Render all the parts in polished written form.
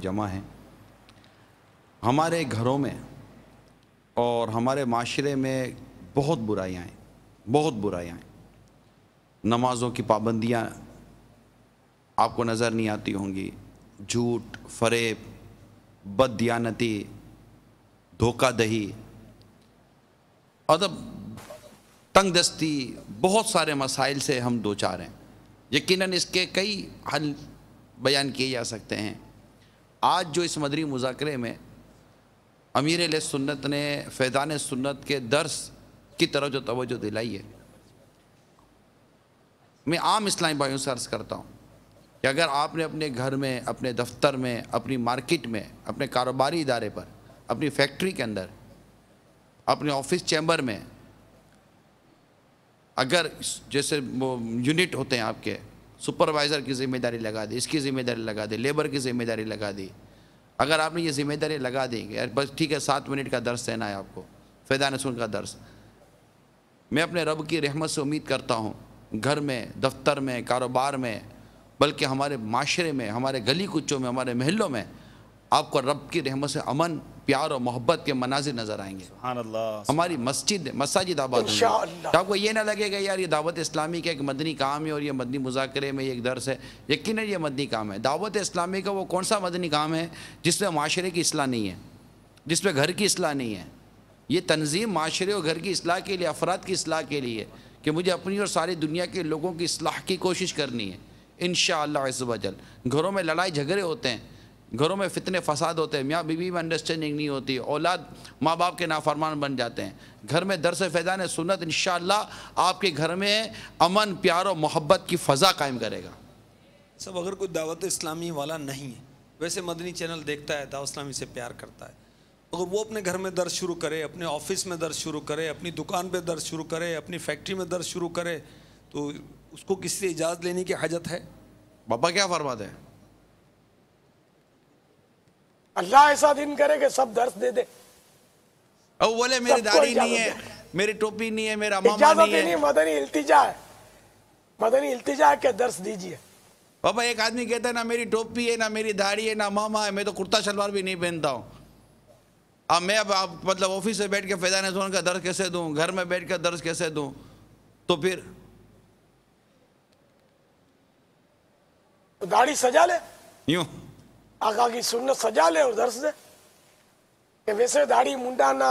جمع ہیں. ہمارے گھروں میں اور ہمارے معاشرے میں بہت برائیاں ہیں، بہت برائیاں ہیں. نمازوں کی پابندیاں آپ کو نظر نہیں آتی ہوں گی، جھوٹ، فریب، بد دیانتی، دھوکہ دہی، ادب، تنگ دستی، بہت سارے مسائل سے ہم دوچار ہیں. یقیناً اس کے کئی حل بیان کیے جا سکتے ہیں. آج جو اس مدنی مذاکرے میں امیر علیہ سنت نے فیضان سنت کے درس کی طرف جو توجہ دلائی ہے، میں عام اسلامی بھائیوں سے عرض کرتا ہوں کہ اگر آپ نے اپنے گھر میں، اپنے دفتر میں، اپنی مارکیٹ میں، اپنے کاروباری ادارے پر، اپنی فیکٹری کے اندر، اپنے آفس چیمبر میں، اگر جیسے وہ یونٹ ہوتے ہیں آپ کے، سپروائزر کی ذمہ داری لگا دی، اس کی ذمہ داری لگا دی، لیبر کی ذمہ داری لگا دی، اگر آپ نے یہ ذمہ داری لگا دی کہ بس ٹھیک ہے 7 منٹ کا درس دینا ہے آپ کو، فیضان سنت کا درس، میں اپنے رب کی رحمت سے امید کرتا ہوں گھر میں، دفتر میں، کاروبار میں، بلکہ ہمارے معاشرے میں، ہمارے گلی کوچوں میں، ہمارے محلوں میں آپ کو رب کی رحمت سے امن، پیار اور محبت کے مناظر نظر آئیں گے. سبحان اللہ. ہماری مساجد آباد ہوں گی. آپ کو یہ نہ لگے گا یار یہ دعوت اسلامی کا ایک مدنی کام ہے اور یہ مدنی مذاکرے میں ایک درس ہے. یقیناً یہ مدنی کام ہے. دعوت اسلامی کا وہ کون سا مدنی کام ہے جس میں معاشرے کی اصلاح نہیں ہے، جس میں گھر کی اصلاح نہیں ہے؟ یہ تنظیم معاشرے اور گھر کی اصلاح کے لیے، افراد کی اصلاح کے لیے، کہ مجھے اپنی اور ساری دنیا کے لوگوں کی اصلاح کی کوشش کرنی ہے انشاءاللہ عز و جل. گھروں میں لڑائی جھگڑے ہوتے ہیں، گھروں میں فتنے فساد ہوتے ہیں، میاں بیوی میں انڈرسٹینڈنگ نہیں ہوتی، اولاد ماں باپ کے نافرمان بن جاتے ہیں. گھر میں درس فیضان سنت انشاءاللہ آپ کے گھر میں امن، پیار و محبت کی فضا قائم کرے گا. سب اگر کوئی دعوت اسلامی والا نہیں ہے، ویسے مدنی چینل دیکھتا ہے، دعوت اسلامی سے پیار کرتا ہے، اگر وہ اپنے گھر میں درس شروع کرے، اپنے آفس میں درس شروع کرے، اپنی دکان پہ درس شروع کرے، اپنی فیکٹری میں درس شروع کرے، تو اس کو کسی سے اجازت لینے کی حاجت ہے؟ بابا کیا فرماتے ہیں؟ اللہ ایسا دن کرے کہ سب درس دے دے. او بولے میری داڑھی نہیں ہے، میری ٹوپی نہیں ہے، میرا ماما اجازت نہیں ہی ہے. نہیں، مدنی التجا ہے. مدنی التجا ہے کہ درس دیجئے. بابا ایک آدمی کہتا ہے نہ میری ٹوپی ہے، نہ میری داڑھی ہے، نہ ماما ہے، میں تو کرتا شلوار بھی نہیں پہنتا ہوں. اب میں مطلب آفس سے بیٹھ کے فیضان سنت کا درس کیسے دوں، گھر میں بیٹھ کے درس کیسے دوں؟ تو پھر داڑھی سجا لے، یوں آقا کی سنت سجا لے اور درس دے. کہ ویسے داڑھی منڈانا،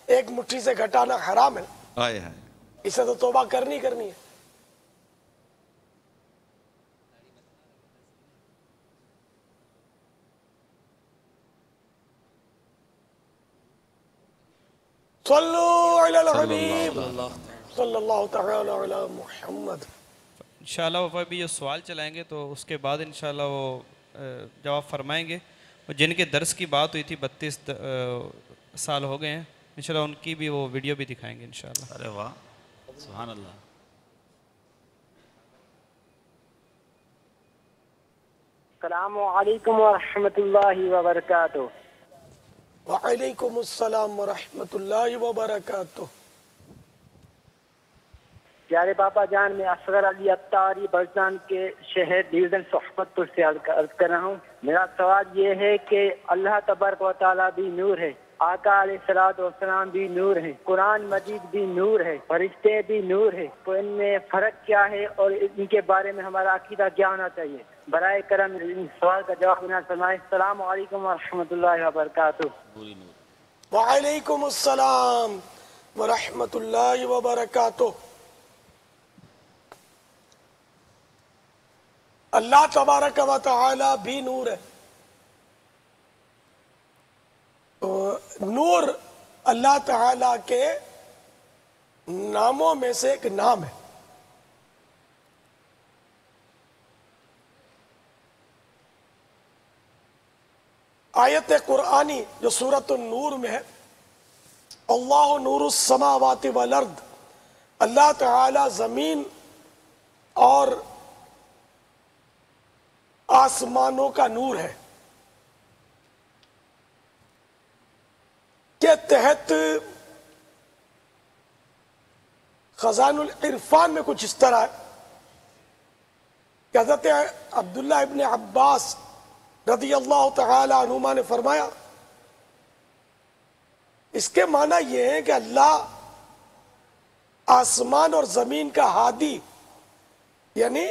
ایک مٹھی سے گھٹانا حرام ہے، آئے ہائے. اسے تو توبہ کرنی ہے. صلو علی الحبیب صلی اللہ تعالی علی محمد. انشاءاللہ وہ بھی جو سوال چلائیں گے تو اس کے بعد انشاءاللہ وہ جواب فرمائیں گے. جن کے درس کی بات ہوئی تھی 32 سال ہو گئے ہیں، انشاءاللہ ان کی بھی وہ ویڈیو بھی دکھائیں گے انشاءاللہ. ارے واہ، سبحان اللہ. السلام علیکم ورحمۃ اللہ وبرکاتہ. وعلیکم السلام ورحمۃ اللہ وبرکاتہ. پیارے بابا جان، میں اصغر علی اتاری بلوچستان کے شہر ڈویژن صحبت پور سے عرض کر رہا ہوں. میرا سوال یہ ہے کہ اللہ تبارک و تعالیٰ بھی نور ہے، آقا علیہ الصلوۃ والسلام بھی نور ہے، قرآن مجید بھی نور ہے، فرشتے بھی نور ہے، تو ان میں فرق کیا ہے اور ان کے بارے میں ہمارا عقیدہ کیا ہونا چاہیے؟ برائے کرم ان سوال کا جواب دینا فرمائیں. السلام علیکم ورحمۃ اللہ وبرکاتہ. وعلیکم السلام ورحمۃ اللہ وبرکاتہ. اللہ تبارک و تعالی بھی نور ہے. تو نور اللہ تعالی کے ناموں میں سے ایک نام ہے. آیت قرآنی جو سورۃ النور میں ہے، اللہ نور السماوات والارض، اللہ تعالی زمین اور آسمانوں کا نور ہے، کے تحت خزان العرفان میں کچھ اس طرح ہے کہ حضرت عبداللہ ابن عباس رضی اللہ تعالی عنہما نے فرمایا اس کے معنی یہ ہے کہ اللہ آسمان اور زمین کا ہادی یعنی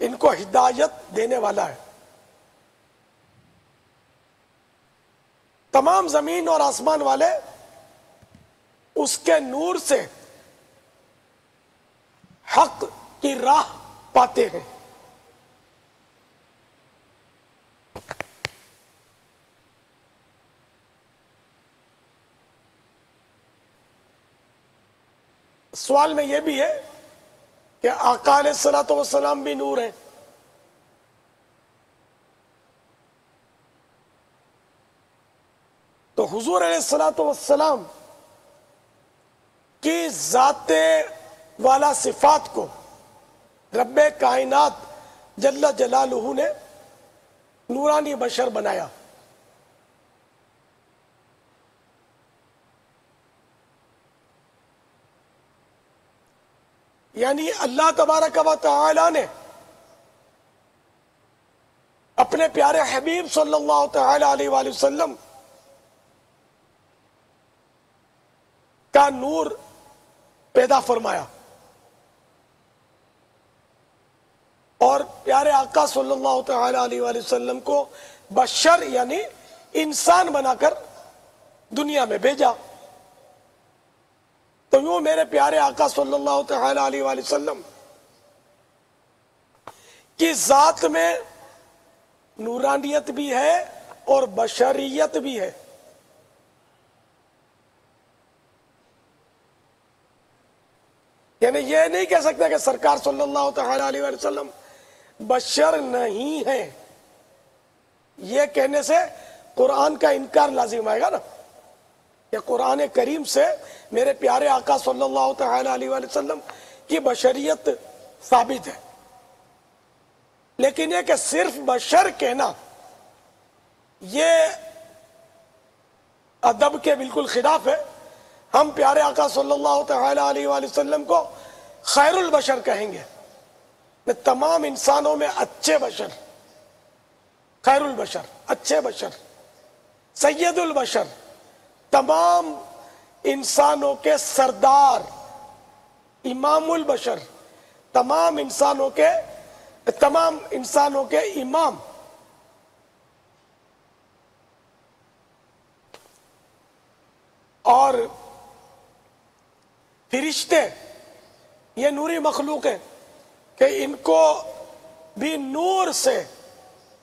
ان کو ہدایت دینے والا ہے. تمام زمین اور آسمان والے اس کے نور سے حق کی راہ پاتے ہیں. سوال میں یہ بھی ہے کہ آقا علیہ الصلوۃ والسلام بھی نور ہیں. تو حضور علیہ الصلوۃ والسلام کی ذات والا صفات کو رب کائنات جل جلالہ نے نورانی بشر بنایا. یعنی اللہ تبارک و تعالی نے اپنے پیارے حبیب صلی اللہ تعالی علیہ وآلہ وسلم کا نور پیدا فرمایا اور پیارے آقا صلی اللہ تعالی علیہ وآلہ وسلم کو بشر یعنی انسان بنا کر دنیا میں بھیجا. تو یوں میرے پیارے آقا صلی اللہ تعالی علیہ وآلہ وسلم کی ذات میں نورانیت بھی ہے اور بشریت بھی ہے. یعنی یہ نہیں کہہ سکتے کہ سرکار صلی اللہ تعالی علیہ وآلہ وسلم بشر نہیں ہے. یہ کہنے سے قرآن کا انکار لازم آئے گا نا. یہ قرآن کریم سے میرے پیارے آقا صلی اللہ تعالی علیہ وآلہ وسلم کی بشریت ثابت ہے. لیکن یہ کہ صرف بشر کہنا یہ ادب کے بالکل خلاف ہے. ہم پیارے آقا صلی اللہ تعالی علیہ وآلہ وسلم کو خیر البشر کہیں گے. تمام انسانوں میں اچھے بشر، خیر البشر، اچھے بشر، سید البشر، تمام انسانوں کے سردار، امام البشر، تمام انسانوں کے امام. اور فرشتے یہ نوری مخلوق ہے کہ ان کو بھی نور سے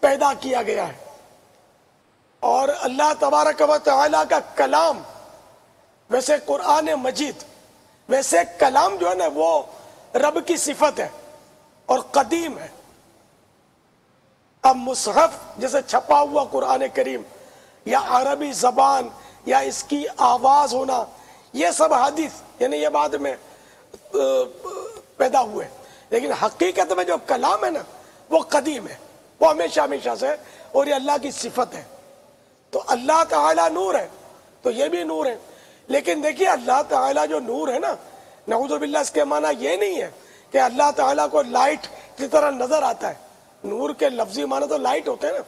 پیدا کیا گیا ہے. اور اللہ تبارک و تعالی کا کلام ویسے قرآن مجید، ویسے کلام جو ہے نا وہ رب کی صفت ہے اور قدیم ہے. اب مصحف جیسے چھپا ہوا قرآن کریم یا عربی زبان یا اس کی آواز ہونا یہ سب حدیث یعنی یہ بعد میں پیدا ہوئے. لیکن حقیقت میں جو کلام ہے نا وہ قدیم ہے، وہ ہمیشہ ہمیشہ سے، اور یہ اللہ کی صفت ہے. تو اللہ تعالیٰ نور ہے تو یہ بھی نور ہے. لیکن دیکھیے اللہ تعالیٰ جو نور ہے نا، نعوذ باللہ اس کے معنی یہ نہیں ہے کہ اللہ تعالیٰ کو لائٹ کی طرح نظر آتا ہے. نور کے لفظی معنی تو لائٹ ہوتے ہیں نا.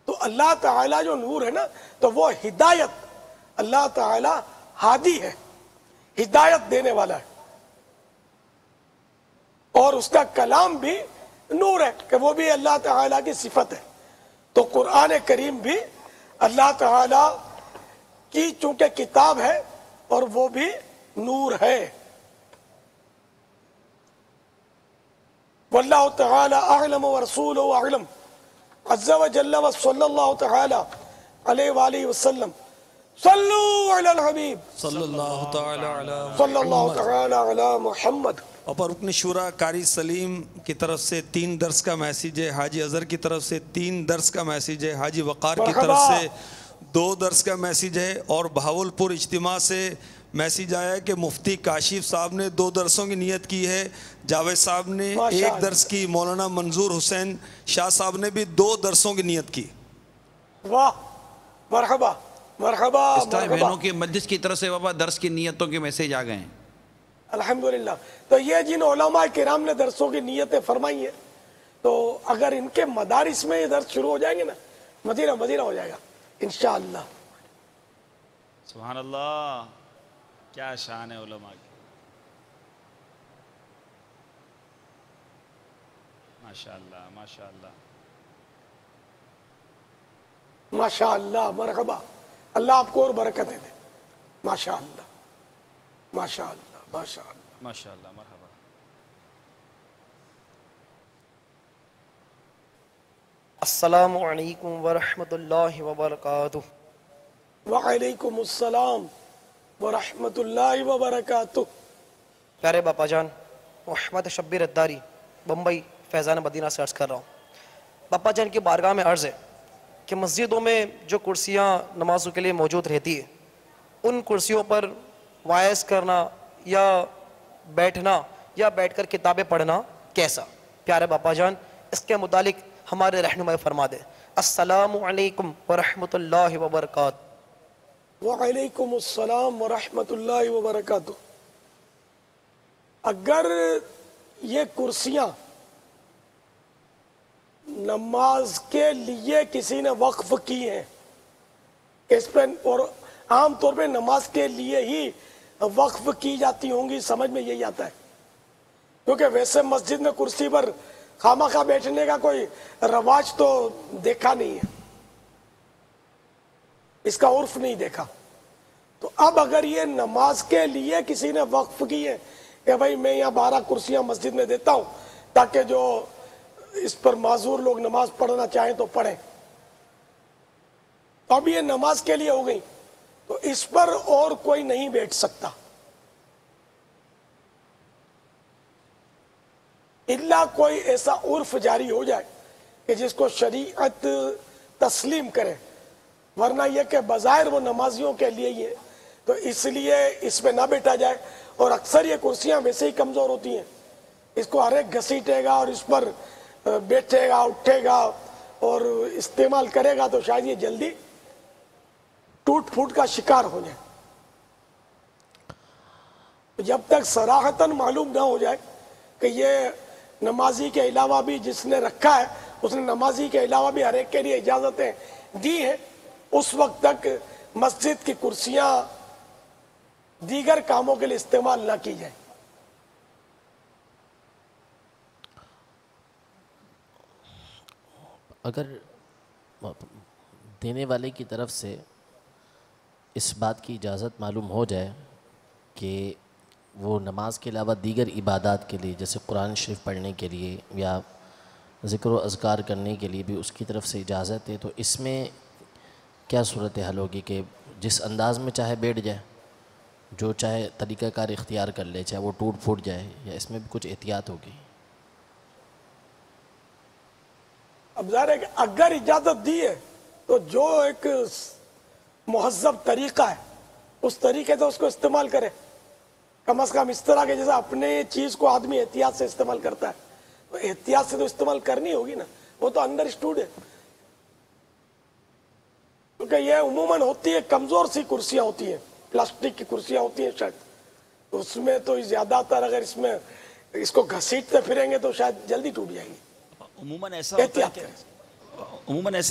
تو اللہ تعالیٰ جو نور ہے نا تو وہ ہدایت، اللہ تعالیٰ ہادی ہے، ہدایت دینے والا ہے. اور اس کا کلام بھی نور ہے کہ وہ بھی اللہ تعالیٰ کی صفت ہے. تو قرآن کریم بھی اللہ تعالیٰ کی چونکہ کتاب ہے اور وہ بھی نور ہے. واللہ تعالی اعلم ورسولہ اعلم عز وجل وصلی اللہ تعالی علیہ وآلہ وسلم. صلو علی الحبیب صلی اللہ تعالی علی صلی اللہ تعالی علی محمد. اور رکن شورا قاری سلیم کی طرف سے 3 درس کا میسیج ہے، حاجی اظہر کی طرف سے 3 درس کا میسیج ہے، حاجی وقار کی طرف سے 2 درس کا میسیج ہے، اور بہاولپور اجتماع سے میسیج آیا ہے کہ مفتی کاشف صاحب نے 2 درسوں کی نیت کی ہے، جاوید صاحب نے 1 درس کی، مولانا منظور حسین شاہ صاحب نے بھی 2 درسوں کی نیت کی. واہ، مرحبا مرحبا اسلامی مرحبا. بہنوں کی مجلس کی طرف سے بابا درس کی نیتوں کے میسیج آ گئے ہیں. الحمدللہ. تو یہ جن علماء کرام نے درسوں کی نیتیں فرمائی ہیں تو اگر ان کے مدارس میں یہ درس شروع ہو جائیں گے نا، مدینہ مدینہ ہو جائے گا انشاءاللہ۔ سبحان اللہ، کیا شان ہے علماء کی، ماشاءاللہ ماشاءاللہ ماشاءاللہ، مرحبا، اللہ آپ کو اور برکتیں دے، ماشاءاللہ ماشاءاللہ ماشاءاللہ۔ ماشاءاللہ، مرحبا۔ السلام علیکم ورحمۃ اللہ وبرکاتہ۔ وعلیکم السلام ورحمۃ اللہ وبرکاتہ۔ پیارے باپا جان، محمد شبیر اداری، بمبئی فیضان مدینہ سے عرض کر رہا ہوں۔ باپا جان کی بارگاہ میں عرض ہے کہ مسجدوں میں جو کرسیاں نمازوں کے لیے موجود رہتی ہے، ان کرسیوں پر وائز کرنا یا بیٹھنا یا بیٹھ کر کتابیں پڑھنا کیسا؟ پیارے باپا جان اس کے متعلق ہمارے رہنمائی فرما دیں۔ السلام علیکم ورحمۃ اللہ وبرکاتہ۔ وعلیکم السلام ورحمۃ اللہ وبرکاتہ۔ اگر یہ کرسیاں نماز کے لیے کسی نے وقف کی ہیں، اس پہ اور عام طور پہ نماز کے لیے ہی وقف کی جاتی ہوں گی، سمجھ میں یہی آتا ہے، کیونکہ ویسے مسجد میں کرسی پر خامخواہ بیٹھنے کا کوئی رواج تو دیکھا نہیں ہے، اس کا عرف نہیں دیکھا۔ تو اب اگر یہ نماز کے لیے کسی نے وقف کی ہے کہ بھائی میں یہاں 12 کرسیاں مسجد میں دیتا ہوں تاکہ جو اس پر معذور لوگ نماز پڑھنا چاہیں تو پڑھیں، تو اب یہ نماز کے لیے ہو گئی، تو اس پر اور کوئی نہیں بیٹھ سکتا، الا کوئی ایسا عرف جاری ہو جائے کہ جس کو شریعت تسلیم کرے، ورنہ یہ کہ بظاہر وہ نمازیوں کے لیے ہی ہے تو اس لیے اس پہ نہ بیٹھا جائے۔ اور اکثر یہ کرسیاں ویسے ہی کمزور ہوتی ہیں، اس کو ہر ایک گھسیٹے گا اور اس پر بیٹھے گا، اٹھے گا اور استعمال کرے گا تو شاید یہ جلدی ٹوٹ پھوٹ کا شکار ہو جائے۔ جب تک صراحتاً معلوم نہ ہو جائے کہ یہ نمازی کے علاوہ بھی جس نے رکھا ہے اس نے نمازی کے علاوہ بھی ہر ایک کے لیے اجازتیں دی ہیں، اس وقت تک مسجد کی کرسیاں دیگر کاموں کے لیے استعمال نہ کی جائے۔ اگر دینے والے کی طرف سے اس بات کی اجازت معلوم ہو جائے کہ وہ نماز کے علاوہ دیگر عبادات کے لیے جیسے قرآن شریف پڑھنے کے لیے یا ذکر و اذکار کرنے کے لیے بھی اس کی طرف سے اجازت ہے، تو اس میں کیا صورتحال ہوگی کہ جس انداز میں چاہے بیٹھ جائے، جو چاہے طریقہ کار اختیار کر لے، چاہے وہ ٹوٹ پھوٹ جائے، یا اس میں بھی کچھ احتیاط ہوگی؟ اب ظاہر ہے کہ اگر اجازت دی ہے تو جو ایک مہذب طریقہ ہے اس طریقے سے اس کو استعمال کرے، کم از کم اس طرح کے جیسا اپنے چیز کو آدمی احتیاط سے استعمال کرتا ہے، تو احتیاط سے تو استعمال کرنی ہوگی نا، وہ تو انڈر اسٹوڈ ہے، کیونکہ یہ عموماً ہوتی ہے کمزور سی کرسیاں ہوتی ہیں، پلاسٹک کی کرسیاں ہوتی ہیں شاید، تو اس میں تو زیادہ تر اگر اس میں اس کو گھسیٹتے پھریں گے تو شاید جلدی ٹوٹ جائیں گی۔ عموماً ایسا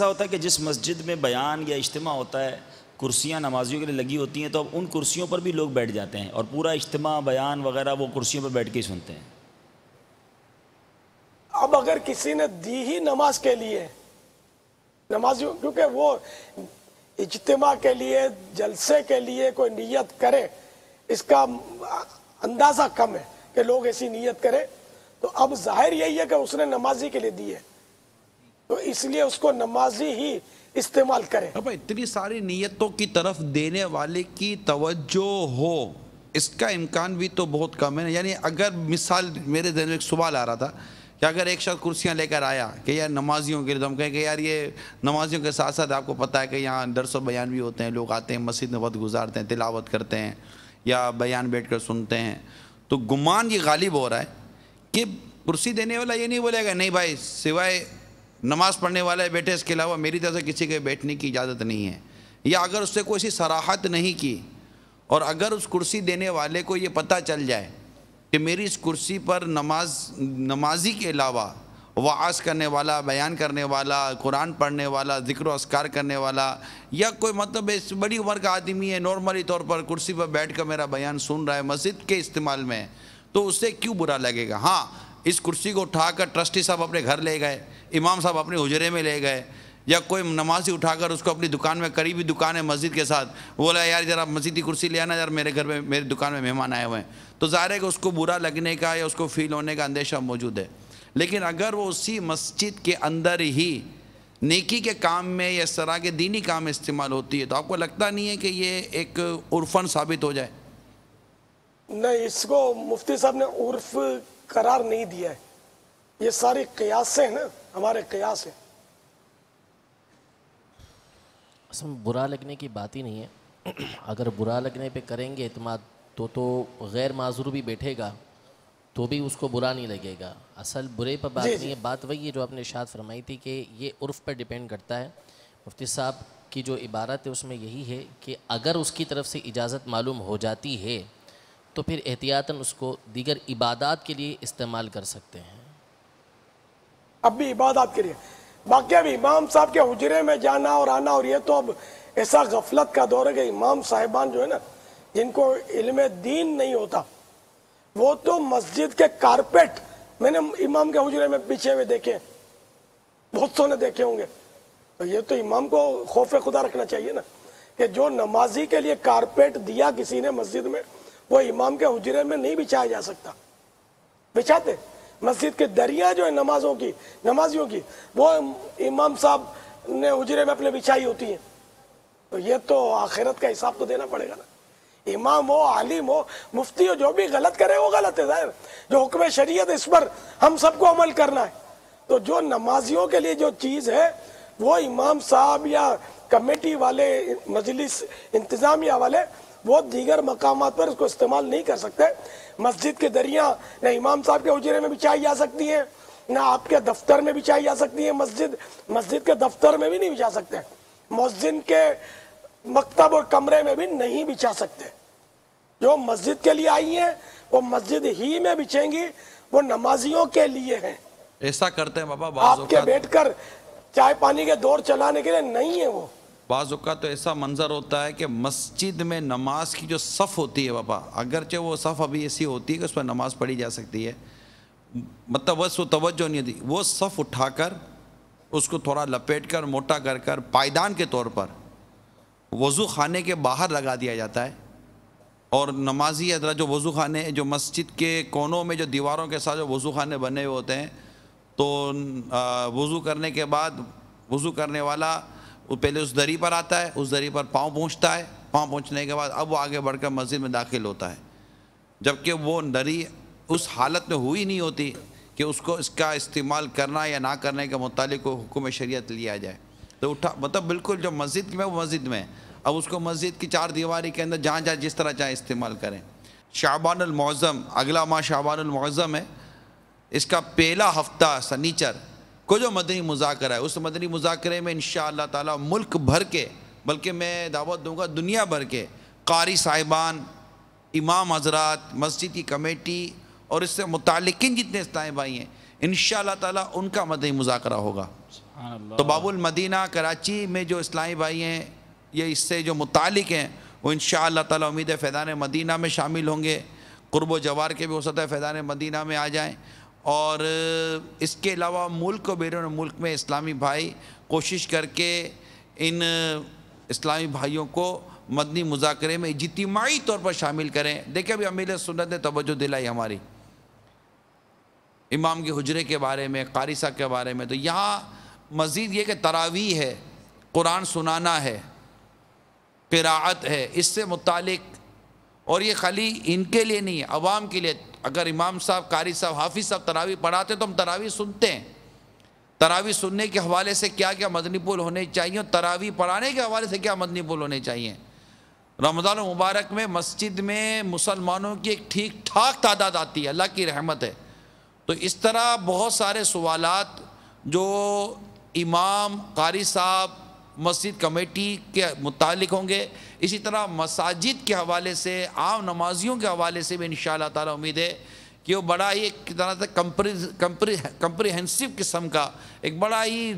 ہوتا ہے کہ جس مسجد میں بیان یا اجتماع ہوتا ہے کرسیاں نمازیوں کے لیے لگی ہوتی ہیں، تو اب ان کرسیوں پر بھی لوگ بیٹھ جاتے ہیں اور پورا اجتماع بیان وغیرہ وہ کرسیوں پر بیٹھ کے ہی سنتے ہیں۔ اب اگر کسی نے دی ہی نماز کے لیے، نمازیوں کیونکہ وہ اجتماع کے لیے جلسے کے لیے کوئی نیت کرے، اس کا اندازہ کم ہے کہ لوگ ایسی نیت کرے، تو اب ظاہر یہی ہے کہ اس نے نمازی کے لیے دی ہے تو اس لیے اس کو نمازی ہی استعمال کرے۔ اب اتنی ساری نیتوں کی طرف دینے والے کی توجہ ہو، اس کا امکان بھی تو بہت کم ہے۔ یعنی اگر مثال میرے ذہن میں ایک سوال آ رہا تھا کہ اگر ایک شخص کرسیاں لے کر آیا کہ یار نمازیوں کے لیے، ہم کہیں کہ یار یہ نمازیوں کے ساتھ ساتھ آپ کو پتہ ہے کہ یہاں درس و بیان بھی ہوتے ہیں، لوگ آتے ہیں مسجد میں وقت گزارتے ہیں، تلاوت کرتے ہیں یا بیان بیٹھ کر سنتے ہیں، تو گمان یہ غالب ہو رہا ہے کہ کرسی دینے والا یہ نہیں بولے گا نہیں بھائی سوائے نماز پڑھنے والے بیٹھے اس کے علاوہ میری طرف سے کسی کے بیٹھنے کی اجازت نہیں ہے، یا اگر اس سے کوئی سی صراحت نہیں کی اور اگر اس کرسی دینے والے کو یہ پتہ چل جائے کہ میری اس کرسی پر نمازی کے علاوہ وعظ کرنے والا، بیان کرنے والا، قرآن پڑھنے والا، ذکر و اذکار کرنے والا، یا کوئی مطلب اس بڑی عمر کا آدمی ہے نارملی طور پر کرسی پر بیٹھ کر میرا بیان سن رہا ہے مسجد کے استعمال میں، تو اس سے کیوں برا لگے گا؟ ہاں اس کرسی کو اٹھا کر ٹرسٹی صاحب اپنے گھر لے گئے، امام صاحب اپنے حجرے میں لے گئے، یا کوئی نمازی اٹھا کر اس کو اپنی دکان میں، قریبی دکان ہے مسجد کے ساتھ، بولا یار ذرا مسجد کی کرسی لے آنا یار، میرے گھر میں میری دکان میں مہمان آئے ہوئے ہیں، تو ظاہر ہے کہ اس کو برا لگنے کا یا اس کو فیل ہونے کا اندیشہ موجود ہے۔ لیکن اگر وہ اسی مسجد کے اندر ہی نیکی کے کام میں یا اس طرح کے دینی کام میں استعمال ہوتی ہے تو آپ کو لگتا نہیں ہے کہ یہ ایک عرفاً ثابت ہو جائے؟ نہیں، اس کو مفتی صاحب نے عرف قرار نہیں دیا ہے، یہ ساری قیاس سے ہیں نا، ہمارے قیاس ہیں۔ اصل میں برا لگنے کی بات ہی نہیں ہے، اگر برا لگنے پہ کریں گے اعتماد تو غیر معذور بھی بیٹھے گا تو بھی اس کو برا نہیں لگے گا۔ اصل برے پر بات نہیں ہے، بات وہی ہے جو آپ نے ارشاد فرمائی تھی کہ یہ عرف پر ڈیپینڈ کرتا ہے۔ مفتی صاحب کی جو عبارت ہے اس میں یہی ہے کہ اگر اس کی طرف سے اجازت معلوم ہو جاتی ہے تو پھر احتیاطاً اس کو دیگر عبادات کے لیے استعمال کر سکتے ہیں۔ اب بھی عبادات کے لیے، باقی اب امام صاحب کے حجرے میں جانا اور آنا، اور یہ تو اب ایسا غفلت کا دور ہے کہ امام صاحبان جو ہے نا جن کو علم دین نہیں ہوتا وہ تو مسجد کے کارپیٹ میں نے امام کے حجرے میں بچھے ہوئے دیکھے، بہت سونے دیکھے ہوں گے۔ تو یہ تو امام کو خوف خدا رکھنا چاہیے نا کہ جو نمازی کے لیے کارپیٹ دیا کسی نے مسجد میں، وہ امام کے حجرے میں نہیں بچھایا جا سکتا۔ بچھاتے مسجد کے دریاں جو ہے نمازیوں کی وہ امام صاحب نے حجرے میں اپنے بچھائی ہوتی ہیں، تو یہ تو آخرت کا حساب تو دینا پڑے گا نا۔ امام ہو، عالم ہو، مفتی ہو، جو بھی غلط کرے وہ غلط ہے، ظاہر جو حکم شریعت اس پر ہم سب کو عمل کرنا ہے۔ تو جو نمازیوں کے لیے جو چیز ہے وہ امام صاحب یا کمیٹی والے، مجلس انتظامیہ والے، وہ دیگر مقامات پر اس کو استعمال نہیں کر سکتے۔ مسجد کے دریاں نہ امام صاحب کے حجرے میں بچھائی جا سکتی ہیں، نہ آپ کے دفتر میں بچھائی جا سکتی ہیں، مسجد کے دفتر میں بھی نہیں بچھا سکتے، مؤذن کے مکتب اور کمرے میں بھی نہیں بچھا سکتے۔ جو مسجد کے لیے آئی ہیں وہ مسجد ہی میں بچھیں گی، وہ نمازیوں کے لیے ہیں۔ ایسا کرتے ہیں بابا بعض آپ کے بیٹھ کر چائے پانی کے دور چلانے کے لیے نہیں ہے وہ۔ بعض اوقات تو ایسا منظر ہوتا ہے کہ مسجد میں نماز کی جو صف ہوتی ہے بابا، اگرچہ وہ صف ابھی ایسی ہوتی ہے کہ اس پر نماز پڑھی جا سکتی ہے، مطلب بس وہ توجہ نہیں ہوتی، وہ صف اٹھا کر اس کو تھوڑا لپیٹ کر موٹا کر کر پائیدان کے طور پر وضو خانے کے باہر لگا دیا جاتا ہے، اور نمازی حضرات جو وضو خانے، جو مسجد کے کونوں میں جو دیواروں کے ساتھ جو وضو خانے بنے ہوئے ہوتے ہیں، تو وضو کرنے کے بعد وضو کرنے والا وہ پہلے اس دری پر آتا ہے، اس دری پر پاؤں پہنچتا ہے، پاؤں پہنچنے کے بعد اب وہ آگے بڑھ کر مسجد میں داخل ہوتا ہے، جبکہ وہ دری اس حالت میں ہوئی نہیں ہوتی کہ اس کو اس کا استعمال کرنا یا نہ کرنے کے متعلق کو حکم شریعت لیا جائے۔ تو اٹھا مطلب بالکل جو مسجد میں وہ مسجد میں، اب اس کو مسجد کی چار دیواری کے اندر جہاں جس طرح چاہے استعمال کریں۔ شعبان المعظم، اگلا ماہ شعبان المعظم ہے، اس کا پہلا ہفتہ سنیچر کو جو مدنی مذاکرہ ہے، اس مدنی مذاکرے میں انشاءاللہ تعالی ملک بھر کے، بلکہ میں دعوت دوں گا دنیا بھر کے قاری صاحبان، امام حضرات، مسجد کی کمیٹی اور اس سے متعلقین جتنے اسلامی بھائی ہیں، انشاءاللہ تعالی ان کا مدنی مذاکرہ ہوگا۔ تو باب المدینہ کراچی میں جو اسلامی بھائی ہیں یہ اس سے جو متعلق ہیں وہ انشاءاللہ تعالی امید ہے فیضان مدینہ میں شامل ہوں گے، قرب و جوار کے بھی ہو سکتا ہے فیضان مدینہ میں آ جائیں، اور اس کے علاوہ ملک و بیرون ملک میں اسلامی بھائی کوشش کر کے ان اسلامی بھائیوں کو مدنی مذاکرے میں اجتماعی طور پر شامل کریں۔ دیکھیں ابھی امیر سنت نے توجہ دلائی ہماری امام کے حجرے کے بارے میں، قاری صاحب کے بارے میں، تو یہاں مزید یہ کہ تراویح ہے، قرآن سنانا ہے، قراءت ہے، اس سے متعلق، اور یہ خالی ان کے لیے نہیں ہے، عوام کے لیے۔ اگر امام صاحب، قاری صاحب، حافظ صاحب تراویح پڑھاتے تو ہم تراویح سنتے ہیں، تراویح سننے کے حوالے سے کیا کیا مدنی پھول ہونے چاہیے، اور تراویح پڑھانے کے حوالے سے کیا مدنی پھول ہونے چاہیے۔ رمضان المبارک میں مسجد میں مسلمانوں کی ایک ٹھیک ٹھاک تعداد آتی ہے، اللہ کی رحمت ہے۔ تو اس طرح بہت سارے سوالات جو امام، قاری صاحب، مسجد کمیٹی کے متعلق ہوں گے، اسی طرح مساجد کے حوالے سے، عام نمازیوں کے حوالے سے بھی انشاءاللہ تعالی امید ہے کہ وہ بڑا ہی ایک طرح سے کمپریہنسو قسم کا ایک بڑا ہی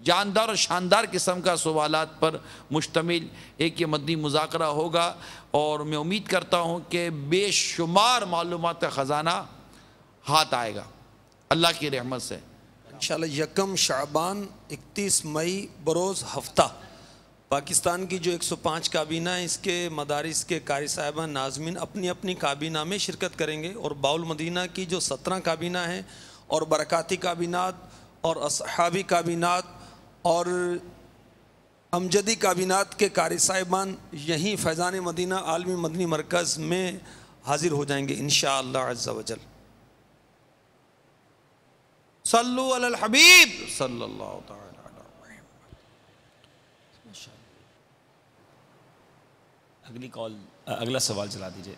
جاندار اور شاندار قسم کا سوالات پر مشتمل ایک یہ مدنی مذاکرہ ہوگا، اور میں امید کرتا ہوں کہ بے شمار معلومات کا خزانہ ہاتھ آئے گا اللہ کی رحمت سے انشاءاللہ۔ 1 شعبان 31 مئی بروز ہفتہ پاکستان کی جو 105 کابینہ ہیں، اس کے مدارس کے قاری صاحبان ناظمین اپنی اپنی کابینہ میں شرکت کریں گے، اور باول مدینہ کی جو 17 کابینہ ہیں اور برکاتی کابینات اور اصحابی کابینات اور امجدی کابینات کے قاری صاحبان یہیں فیضان مدینہ عالمی مدنی مرکز میں حاضر ہو جائیں گے انشاءاللہ عز و جل۔ صلو علی الحبیب صلی اللہ تعالی علیہ وسلم۔ اگلی کال، اگلا سوال چلا دیجئے۔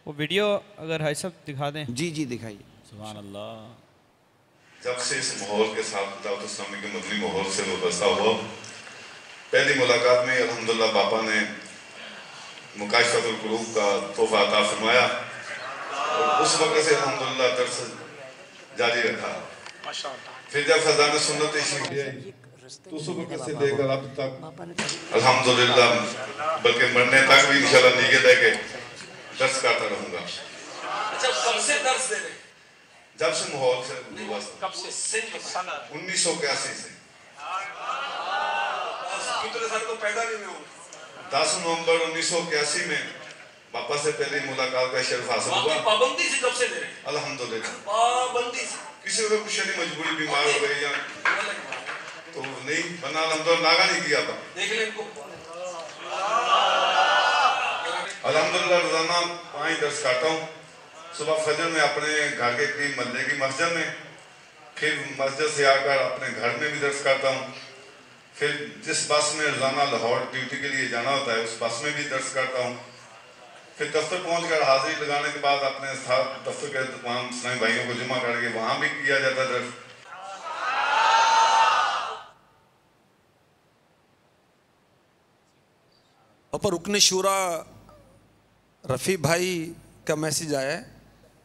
وہ ویڈیو اگر بھائی صاحب دکھا دیں۔ جی جی دکھائیے۔ سبحان اللہ۔ جب سے اس ماحول کے ساتھ دعوت اسلامی کے مدنی ماحول سے وابستہ ہوا، پہلی ملاقات میں الحمدللہ پاپا نے مکاشفۃ القلوب کا تحفہ عطا فرمایا، اور اس وقت سے الحمدللہ درس جاری رکھا۔ پھر جب فیضان سنت تشریف لے آئی تو اس وقت سے لے کر اب تک الحمدللہ، بلکہ مرنے تک بھی انشاءاللہ نیت ہے کہ درس کرتا رہوں گا۔ اچھا، کب سے درس دے رہے؟ جب سے ماحول سے ہوا، کب سے؟ 1981 سے۔ کتنے سال تو پیدا نہیں ہوئے؟ 10 نومبر 1981 میں پاپا سے پہلی ملاقات کا شرف حاصل ہوا۔ پابندی سے کب سے دے رہے ہیں؟ الحمدللہ پابندی سے کسی وقت کچھ نہیں، مجبوری بیمار ہو گئی یا تو نہیں، ورنہ الحمدللہ ناغا نہیں کیا تھا۔ دیکھ لیں ان کو۔ الحمدللہ روزانہ 5 درس کرتا ہوں۔ صبح فجر میں اپنے گھر کے قریب محلے کی مسجد میں، پھر مسجد سے آ کر اپنے گھر میں بھی درس کرتا ہوں، پھر جس بس میں روزانہ لاہور ڈیوٹی کے لیے جانا ہوتا ہے اس بس میں بھی درس کرتا ہوں، پھر دفتر پہنچ کر حاضری لگانے کے بعد اپنے دفتر کے تمام اسلامی بھائیوں کو جمع کر کے وہاں بھی کیا جاتا درس۔ اوپر رکن شورا رفیع بھائی کا میسیج آیا ہے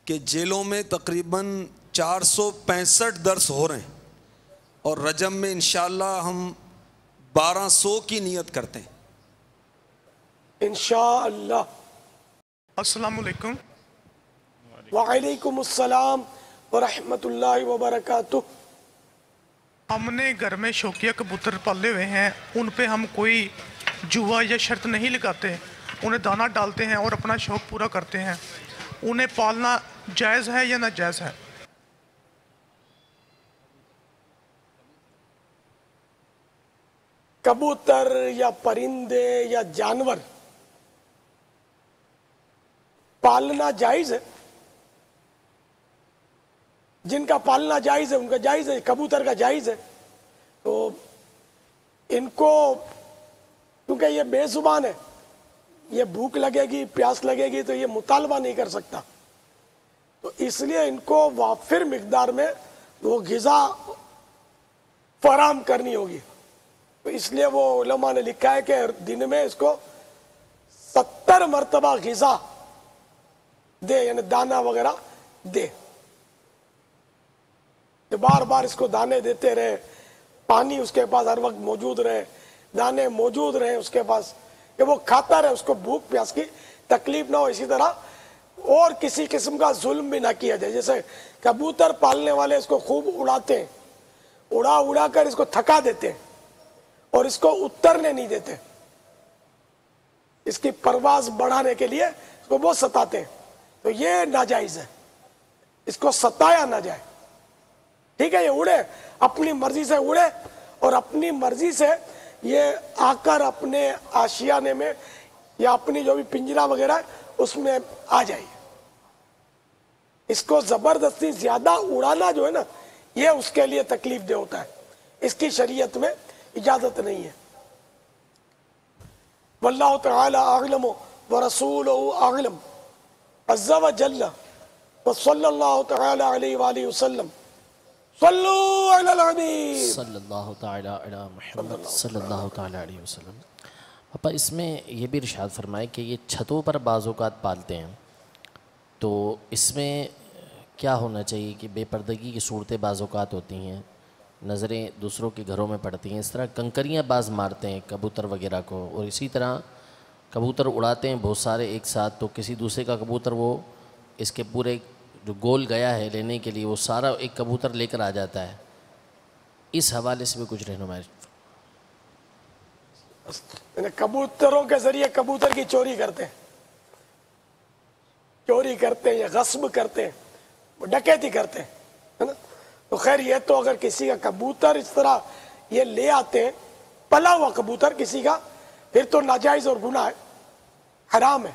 کہ جیلوں میں تقریباً 465 درس ہو رہے ہیں، اور رجب میں انشاءاللہ ہم 1200 کی نیت کرتے ہیں انشاءاللہ۔ السلام علیکم۔ وعلیکم السلام ورحمۃ اللہ وبرکاتہ۔ ہم نے گھر میں شوقیہ کبوتر پالے ہوئے ہیں، ان پہ ہم کوئی جوا یا شرط نہیں لگاتے، انہیں دانہ ڈالتے ہیں اور اپنا شوق پورا کرتے ہیں۔ انہیں پالنا جائز ہے یا ناجائز ہے؟ کبوتر یا پرندے یا جانور پالنا جائز ہے، جن کا پالنا جائز ہے ان کا جائز ہے، کبوتر کا جائز ہے۔ تو ان کو کیونکہ یہ بے زبان ہے، یہ بھوک لگے گی پیاس لگے گی تو یہ مطالبہ نہیں کر سکتا، تو اس لیے ان کو وافر مقدار میں وہ غذا فراہم کرنی ہوگی۔ تو اس لیے وہ علماء نے لکھا ہے کہ دن میں اس کو 70 مرتبہ غذا دے، یعنی دانہ وغیرہ دے، کہ بار بار اس کو دانے دیتے رہے، پانی اس کے پاس ہر وقت موجود رہے، دانے موجود رہے اس کے پاس، کہ وہ کھاتا رہے، اس کو بھوک پیاس کی تکلیف نہ ہو۔ اسی طرح اور کسی قسم کا ظلم بھی نہ کیا جائے، جیسے کبوتر پالنے والے اس کو خوب اڑاتے ہیں، اڑا اڑا کر اس کو تھکا دیتے ہیں اور اس کو اترنے نہیں دیتے، اس کی پرواز بڑھانے کے لیے اس کو بہت ستاتے ہیں، تو یہ ناجائز ہے، اس کو ستایا نہ جائے۔ ٹھیک ہے، یہ اڑے، اپنی مرضی سے اڑے اور اپنی مرضی سے یہ آ کر اپنے آشیانے میں یا اپنی جو بھی پنجرا وغیرہ ہے اس میں آ جائے۔ اس کو زبردستی زیادہ اڑانا جو ہے نا، یہ اس کے لیے تکلیف دہ ہوتا ہے، اس کی شریعت میں اجازت نہیں ہے۔ واللہ تعالی اعلم ورسولہ اعلم عز وجل وصلی اللہ تعالی علیہ وآلہ وسلم۔ صلو علی الحبیب صلی اللہ تعالی علی محمد صلی اللہ تعالی علیہ وسلم۔ پاپا اس میں یہ بھی ارشاد فرمائے کہ یہ چھتوں پر بعض اوقات پالتے ہیں، تو اس میں کیا ہونا چاہیے کہ بے پردگی کی صورتیں بعض اوقات ہوتی ہیں، نظریں دوسروں کے گھروں میں پڑتی ہیں، اس طرح کنکریاں بعض مارتے ہیں کبوتر وغیرہ کو، اور اسی طرح کبوتر اڑاتے ہیں بہت سارے ایک ساتھ، تو کسی دوسرے کا کبوتر وہ اس کے پورے جو گول گیا ہے لینے کے لیے وہ سارا ایک کبوتر لے کر آ جاتا ہے، اس حوالے سے بھی کچھ رہنمائی۔ کبوتروں کے ذریعے کبوتر کی چوری کرتے ہیں، چوری کرتے ہیں یا غصب کرتے ہیں، وہ ڈکیتی کرتے ہیں، ہے نا؟ تو خیر یہ تو اگر کسی کا کبوتر اس طرح یہ لے آتے ہیں، پلا ہوا کبوتر کسی کا، پھر تو ناجائز اور گناہ ہے، حرام ہے۔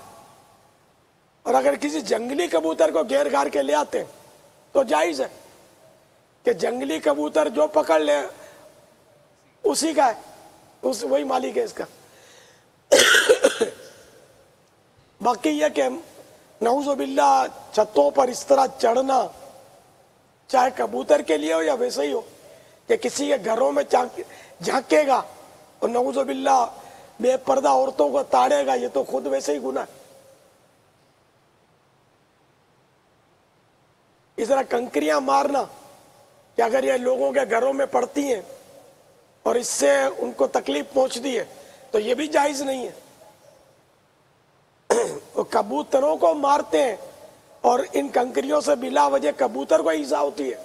اور اگر کسی جنگلی کبوتر کو گھیر گھار کے لے آتے ہیں تو جائز ہے کہ جنگلی کبوتر جو پکڑ لے اسی کا ہے، وہی مالک ہے اس کا۔ باقی یہ کہ نعوذ باللہ چھتوں پر اس طرح چڑھنا، چاہے کبوتر کے لیے ہو یا ویسے ہی ہو کہ کسی کے گھروں میں جھانکے گا اور نعوذ باللہ بے پردہ عورتوں کو تاڑے گا، یہ تو خود ویسے ہی گناہ ہے۔ اس طرح کنکریاں مارنا کہ اگر یہ لوگوں کے گھروں میں پڑتی ہیں اور اس سے ان کو تکلیف پہنچتی ہے تو یہ بھی جائز نہیں ہے۔ وہ کبوتروں کو مارتے ہیں اور ان کنکریوں سے بلا وجہ کبوتر کو ایذا ہوتی ہے،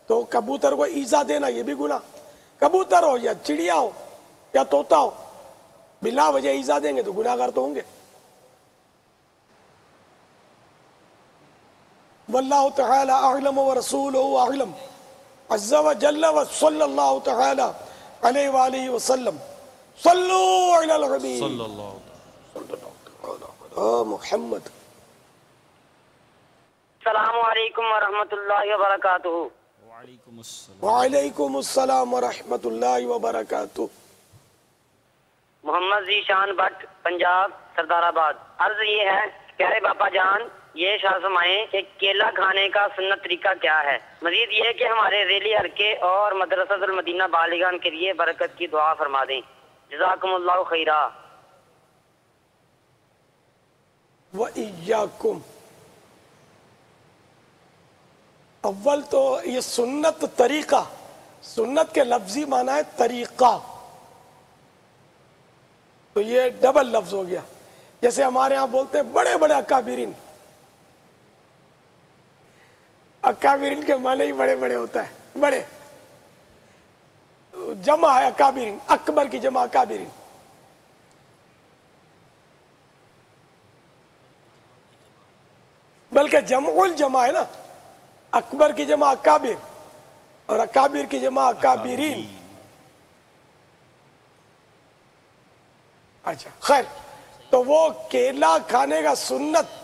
تو کبوتر کو ایذا دینا یہ بھی گناہ، کبوتر ہو یا چڑیا ہو یا طوطا ہو، بلا وجہ ایذا دیں گے تو گناہ گار تو ہوں گے۔ واللہ تعالی اعلم ورسولہ اعلم عز وجل وصلی اللہ تعالی علیہ وآلہ وسلم۔ صلو علی الحبیب صلی اللہ علیہ محمد۔ السلام علیکم ورحمۃ اللہ وبرکاتہ۔ وعلیکم السلام ورحمۃ اللہ وبرکاتہ۔ محمد ذیشان بٹ، پنجاب، سردار آباد۔ عرض یہ ہے پیارے باپا جان یہ ارشاد فرمائیں کہ کیلا کھانے کا سنت طریقہ کیا ہے؟ مزید یہ کہ ہمارے ریلی حلقے اور مدرسۃ المدینہ بالغان کے لیے برکت کی دعا فرما دیں، جزاکم اللہ خیرا۔ وَإِيَّاكُمْ۔ اول تو یہ سنت طریقہ، سنت کے لفظی معنی ہے طریقہ، تو یہ ڈبل لفظ ہو گیا۔ جیسے ہمارے ہاں بولتے ہیں بڑے بڑے اکابرین، اکابرین کے معنی ہی بڑے بڑے ہوتا ہے، بڑے جمع ہے اکابرین، اکبر کی جمع اکابرین۔ بلکہ جمع الجمع ہے نا، اکبر کی جمع اکابر اور اکابر کی جمع اکابرین۔ اچھا خیر، تو وہ کیلا کھانے کا سنت،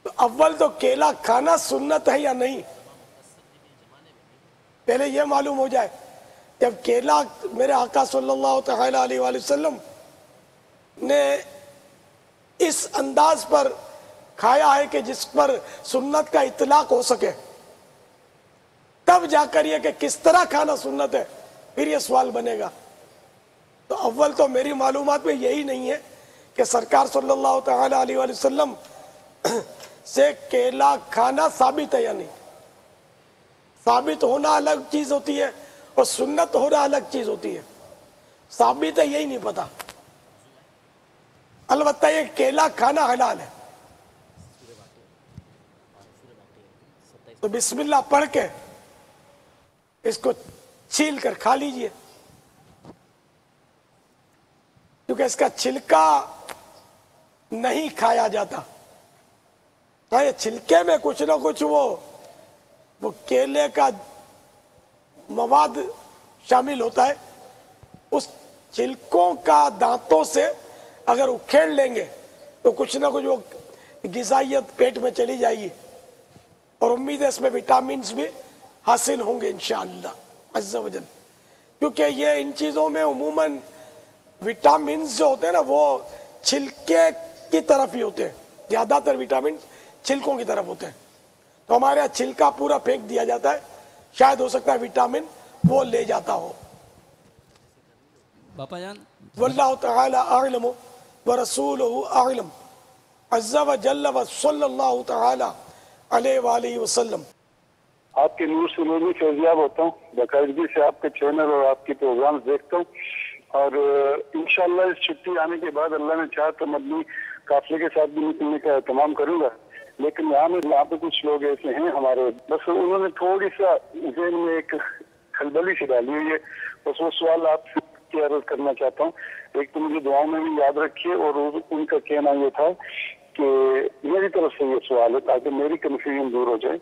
تو اول تو کیلا کھانا سنت ہے یا نہیں پہلے یہ معلوم ہو جائے۔ جب کیلا میرے آقا صلی اللہ تعالی علیہ وآلہ وسلم نے اس انداز پر کھایا ہے کہ جس پر سنت کا اطلاق ہو سکے، تب جا کر یہ کہ کس طرح کھانا سنت ہے، پھر یہ سوال بنے گا۔ تو اول تو میری معلومات میں یہی نہیں ہے کہ سرکار صلی اللہ تعالی علیہ وآلہ وسلم سے کیلا کھانا ثابت ہے یا نہیں۔ ثابت ہونا الگ چیز ہوتی ہے اور سنت ہونا الگ چیز ہوتی ہے۔ ثابت ہے یہی نہیں پتا، البتہ یہ کیلا کھانا حلال ہے، تو بسم اللہ پڑھ کے اس کو چھیل کر کھا لیجئے، کیونکہ اس کا چھلکا نہیں کھایا جاتا۔ یہ چھلکے میں کچھ نہ کچھ وہ کیلے کا مواد شامل ہوتا ہے، اس چھلکوں کا دانتوں سے اگر اکھیڑ لیں گے تو کچھ نہ کچھ وہ غذائیت پیٹ میں چلی جائے گی، اور امید ہے اس میں وٹامنز بھی حاصل ہوں گے انشاءاللہ عز و جل، کیونکہ یہ ان چیزوں میں عموماً وٹامنز جو ہوتے ہیں نا وہ چھلکے کی طرف ہی ہوتے ہیں، زیادہ تر وٹامنز چھلکوں کی طرف ہوتے ہیں، تو ہمارے یہاں چھلکا پورا پھینک دیا جاتا ہے، شاید ہو سکتا ہے وٹامن وہ لے جاتا ہو۔ باپا جان واللہ تعالی اعلم ورسولہ اعلم عز وجل وصلی اللہ تعالی علیہ وآلہ وسلم. آپ کے نور سے میں بھی فیضیاب ہوتا ہوں، باقاعدگی سے آپ کے چینل اور آپ کے پروگرامز دیکھتا ہوں، اور انشاءاللہ اس چھٹی آنے کے بعد اللہ نے چاہا تو مدنی قافلے کے ساتھ بھی نکلنے کا اہتمام کروں گا. لیکن یہاں پہ کچھ لوگ ایسے ہیں ہمارے، بس انہوں نے تھوڑی سا ذہن میں ایک کھلبلی سی ڈالی ہوئی ہے، بس وہ سوال آپ سے عرض کرنا چاہتا ہوں. ایک تو مجھے دعاؤں میں بھی یاد رکھیے، اور ان کا کہنا یہ تھا کہ میری طرف سے یہ سوال ہے تاکہ میری کنفیوژن دور ہو جائے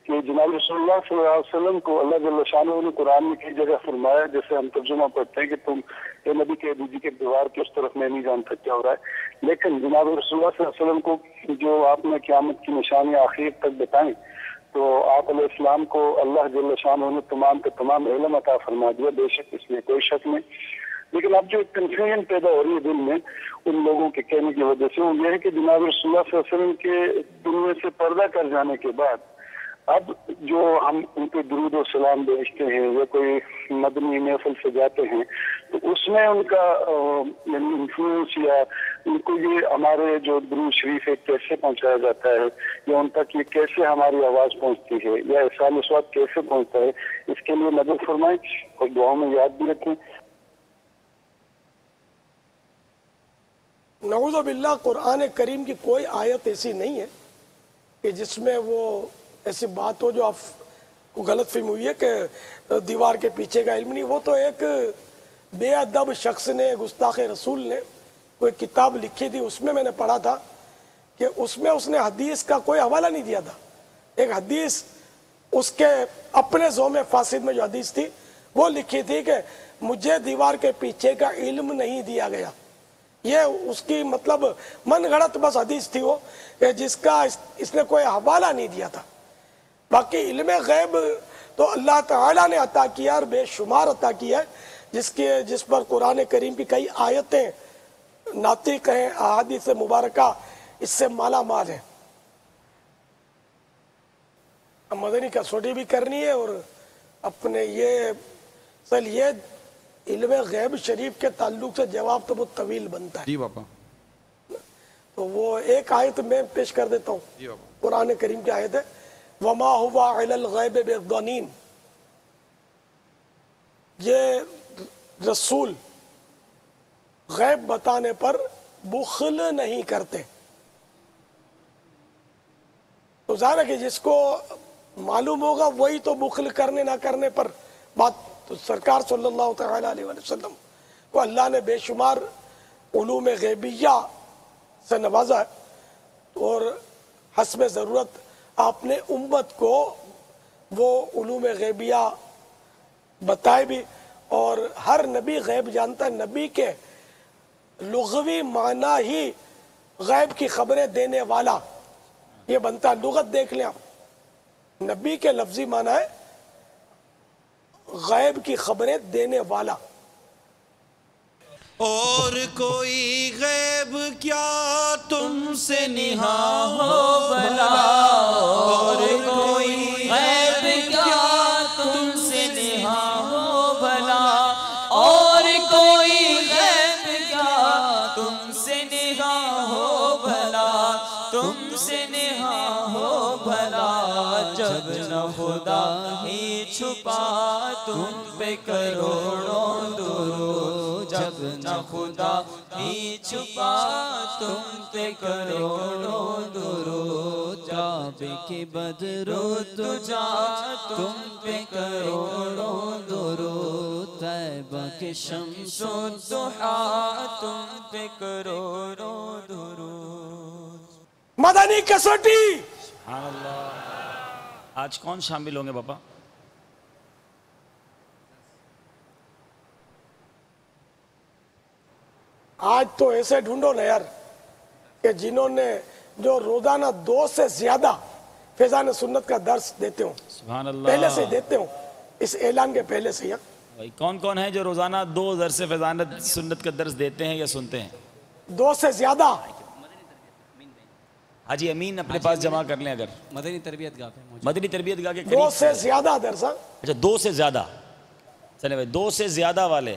کہ جناب رسول اللہ صلی اللہ علیہ وسلم کو اللہ جل شانہ نے قرآن میں کئی جگہ فرمایا، جیسے ہم ترجمہ پڑھتے ہیں کہ تم اے نبی کہہ دیجیے کہ دیوار کی اس طرف میں نہیں جانتا کیا ہو رہا ہے. لیکن جناب رسول اللہ صلی اللہ علیہ وسلم کو جو آپ نے قیامت کی نشانیاں آخر تک بتائیں تو آپ علیہ السلام کو اللہ جل شانہ نے تمام کے تمام علم عطا فرما دیا، بے شک اس میں کوئی شک نہیں. لیکن اب جو کنفیوژن پیدا ہو رہی ہے دل میں ان لوگوں کے کہنے کی وجہ سے، وہ یہ ہے کہ جناب رسول اللہ صلی اللہ علیہ وسلم کے دل میں سے پردہ کر جانے کے بعد اب جو ہم ان پہ درود و سلام بھیجتے ہیں یا کوئی مدنی محفل سے جاتے ہیں تو اس میں ان کا یعنی انفلوئنس یا ان کو یہ ہمارے جو درود شریف ہے کیسے پہنچایا جاتا ہے، یا ان تک یہ کیسے ہماری آواز پہنچتی ہے، یا احسان اسوات کیسے پہنچتا ہے، اس کے لیے مدد فرمائیں اور دعاؤں میں یاد بھی رکھیں. نعوذ باللہ قرآن کریم کی کوئی آیت ایسی نہیں ہے کہ جس میں وہ ایسی بات ہو جو آپ کو غلط فہمی ہوئی ہے کہ دیوار کے پیچھے کا علم نہیں. وہ تو ایک بے ادب شخص نے، گستاخ رسول نے کوئی کتاب لکھی تھی، اس میں نے پڑھا تھا کہ اس میں اس نے حدیث کا کوئی حوالہ نہیں دیا تھا. ایک حدیث اس کے اپنے زوم فاسد میں جو حدیث تھی وہ لکھی تھی کہ مجھے دیوار کے پیچھے کا علم نہیں دیا گیا. یہ اس کی مطلب من گھڑت بس حدیث تھی وہ کہ جس کا اس نے کوئی حوالہ نہیں دیا تھا. باقی علم غیب تو اللہ تعالیٰ نے عطا کیا اور بے شمار عطا کیا ہے، جس پر قرآن کریم کی کئی آیتیں ناطق ہیں، احادیث مبارکہ اس سے مالا مال ہیں. مدنی کسوٹی بھی کرنی ہے اور اپنے یہ علم غیب شریف کے تعلق سے جواب تو بہت طویل بنتا ہے. جی باپا. تو وہ ایک آیت میں پیش کر دیتا ہوں، قرآن کریم کی آیت ہے وَمَا هُوَ عَلَى الْغَيْبِ بِضَنِينَ. یہ رسول غیب بتانے پر بخل نہیں کرتے. تو ظاہر ہے کہ جس کو معلوم ہوگا وہی تو بخل کرنے نہ کرنے پر بات. تو سرکار صلی اللہ تعالی علیہ وسلم کو اللہ نے بے شمار علوم غیبیہ سے نوازا ہے اور حسب ضرورت آپ نے امت کو وہ علوم غیبیہ بتائے بھی. اور ہر نبی غیب جانتا ہے. نبی کے لغوی معنی ہی غیب کی خبریں دینے والا یہ بنتا ہے. لغت دیکھ لیں آپ، نبی کے لفظی معنی ہے غیب کی خبریں دینے والا. اور کوئی غیب کیا تم سے نہاں ہو بھلا، اور کوئی غیب کیا تم سے نہاں ہو بھلا، اور کوئی غیب کیا تم سے نہاں ہو بھلا، تم سے نہاں ہو بھلا. جب نہ خدا ہی چھپا تم پہ کروڑوں درود، جب نہ خدا ہی چھپا تم پہ کروڑوں درود. جاب کی بدرو تجا تم پہ کروڑوں درود، طیبہ کے شمس و ضحیٰ تم پہ کروڑوں درود. مدنی کسوٹی. سبحان اللہ. آج کون شامل ہوں گے باپا؟ آج تو ایسے ڈھونڈو نا یار کہ جنہوں نے جو روزانہ 2 سے زیادہ فیضان سنت کا درس دیتے ہوں. سبحان اللہ. پہلے سے دیتے ہوں، اس اعلان کے پہلے سے. کون کون ہیں جو روزانہ 2 درس فیضان سنت کا درس دیتے ہیں یا سنتے ہیں؟ 2 سے زیادہ. حاجی امین اپنے پاس جمع کر لیں. اگر مدنی تربیت گاہ پہ مدنی تربیت گاہ کے 2 سے زیادہ درس. اچھا 2 سے زیادہ. چلے بھائی 2 سے زیادہ والے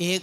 1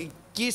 21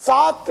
7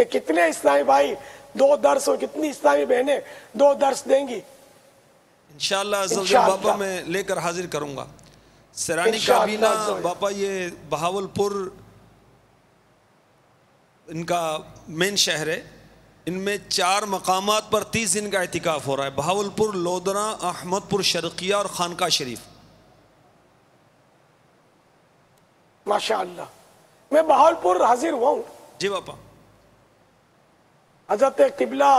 کہ کتنے اسلامی بھائی 2 درس اور کتنی اسلامی بہنیں 2 درس دیں گی انشاءاللہ عزوجل باپا میں لے کر حاضر کروں گا. سرانی کابینہ باپا یہ بہاول پور ان کا مین شہر ہے. ان میں 4 مقامات پر 30 دن کا اعتکاف ہو رہا ہے. بہاول پور، لودھنا، احمد پور شرقیہ اور خانقاہ شریف. ماشاءاللہ. میں بہاول پور حاضر ہوا ہوں. جی باپا. حضرت قبلہ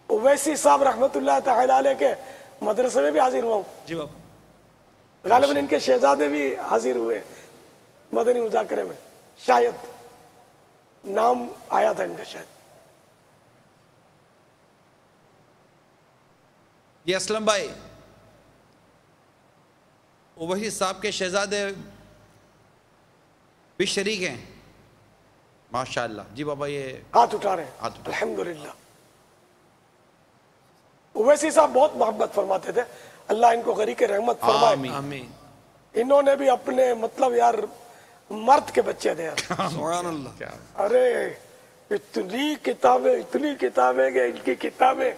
اویسی صاحب رحمت اللہ تعالی علیہ کے مدرسے میں بھی حاضر ہوا ہوں. جی باپا. غالباً ان کے شہزادے بھی حاضر ہوئے مدنی مذاکرے میں، شاید نام آیا تھا ان کا شاید. یہ اسلم بھائی اویسی صاحب کے شہزادے بھی شریک ہیں ماشاءاللہ. جی بابا یہ ہاتھ اٹھا رہے ہیں. الحمدللہ. اویسی صاحب بہت محبت فرماتے تھے. اللہ ان کو غریق رحمت فرمائے. آمین. انہوں نے بھی اپنے مطلب یار مرد کے بچے تھے یار. سبحان اللہ. ارے اتنی کتابیں کہ ان کی کتابیں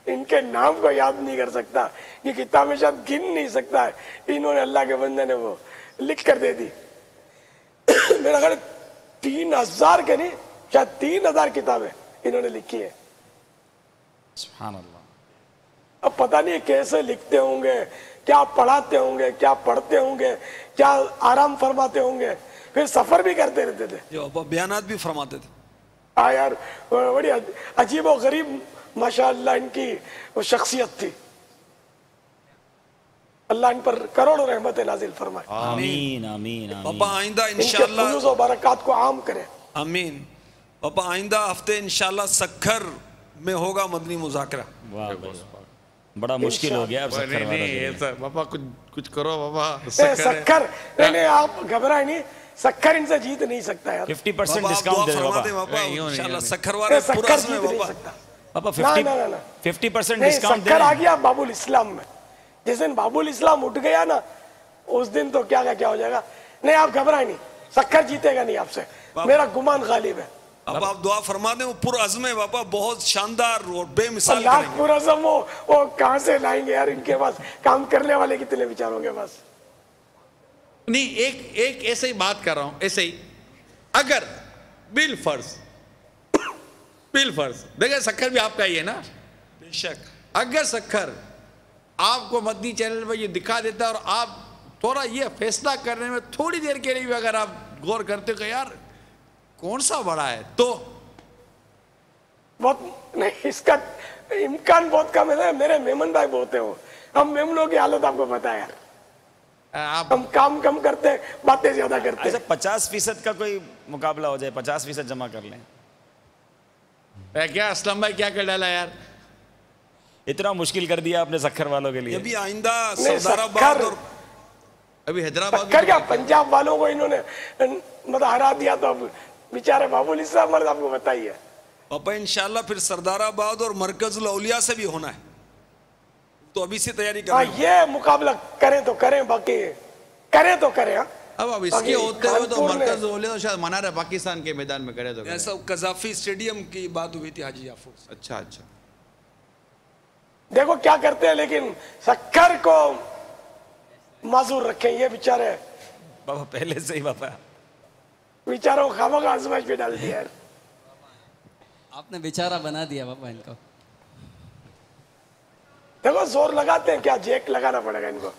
ان کے نام کو یاد نہیں کر سکتا. یہ کتابیں شاید گن نہیں سکتا ہے. انہوں نے اللہ کے بندے نے وہ لکھ کر دے دی. میرا خیال 3000 کے نہیں شاید 3000 کتابیں انہوں نے لکھی ہے. سبحان اللہ. اب پتہ نہیں کیسے لکھتے ہوں گے، کیا پڑھاتے ہوں گے، کیا پڑھتے ہوں گے، کیا آرام فرماتے ہوں گے. پھر سفر بھی کرتے رہتے تھے. جو بیانات بھی فرماتے تھے. ہاں یار بڑی عجیب و غریب ماشاءاللہ ان کی وہ شخصیت تھی. اللہ ان پر کروڑوں رحمت نازل فرمائے. آمین آمین آمین. پاپا آئندہ ان کے انشاءاللہ فیوز و برکات کو عام کرے. آمین. پاپا آئندہ ہفتے انشاءاللہ سکھر میں ہوگا مدنی مذاکرہ. واہ بڑا مشکل ہو گیا اب سکھر والا. بابا کچھ کرو بابا. سکھر نہیں آپ گھبرائے نہیں. سکھر ان سے جیت نہیں سکتا یار. 50% ڈسکاؤنٹ دے فرما دیں بابا انشاءاللہ سکھر والے پورا عزم ہے بابا. پاپا 50% نہیں ڈسکاؤنٹ دے سکھر آ گیا باب الاسلام میں. جس دن باب الاسلام اٹھ گیا نا اس دن تو کیا ہو جائے گا. نہیں آپ گھبرائے نہیں. سکھر جیتے گا نہیں آپ سے. میرا گمان غالب ہے. اب آپ دعا فرما دیں. وہ پر عزم ہے بابا. بہت شاندار اور بے مثال. لاکھ پر عزم وہ کہاں سے لائیں گے یار. ان کے پاس کام کرنے والے کتنے بیچاروں کے پاس. نہیں ایک ایسے ہی بات کر رہا ہوں. ایسے ہی اگر بالفرض دیکھیں سکھر بھی آپ کا ہی ہے نا. بے شک. اگر سکھر آپ کو مدنی چینل میں یہ دکھا دیتا ہے اور آپ تھوڑا یہ فیصلہ کرنے میں تھوڑی دیر کے لیے بھی اگر آپ غور کرتے کہ یار کون سا بڑا ہے تو بہت نہیں اس کا امکان بہت کم ہے. میرے میمن بھائی بہت ہیں. ہم میمنوں کی حالت آپ کو پتا ہے. ہم کام کم کرتے باتیں زیادہ کرتے. 50% کا کوئی مقابلہ ہو جائے. 50% جمع کر لیں. کیا اسلم بھائی کیا کر ڈالا یار. اتنا مشکل کر دیا آپ نے سکھر والوں کے لیے. ابھی آئندہ سردار آباد اور ابھی حیدرآباد سکھر کیا پنجاب والوں کو انہوں نے مطلب ہرا دیا. تو اب بیچارے باب الاسلام مرد آپ کو بتائیے. پاپا انشاءاللہ پھر سردار آباد اور مرکز الاولیاء سے بھی ہونا ہے. تو ابھی سے تیاری کریں. یہ مقابلہ کریں تو کریں. باقی کریں تو کریں. اب اس کے ہوتے ہوئے تو مرکز الاولیاء تو شاید منار پاکستان کے میدان میں کرے تو ایسا قذافی اسٹیڈیم کی بات ہوئی تھی حاجی یافور. اچھا دیکھو کیا کرتے ہیں. لیکن سکھر کو معذور رکھیں. یہ بیچارے بابا پہلے سے ہی بابا بیچاروں خواہوں کا آزمائش پہ ڈال دیا ہے. آپ نے بیچارہ بنا دیا بابا ان کو. دیکھو زور لگاتے ہیں. کیا جیک لگانا پڑے گا ان کو.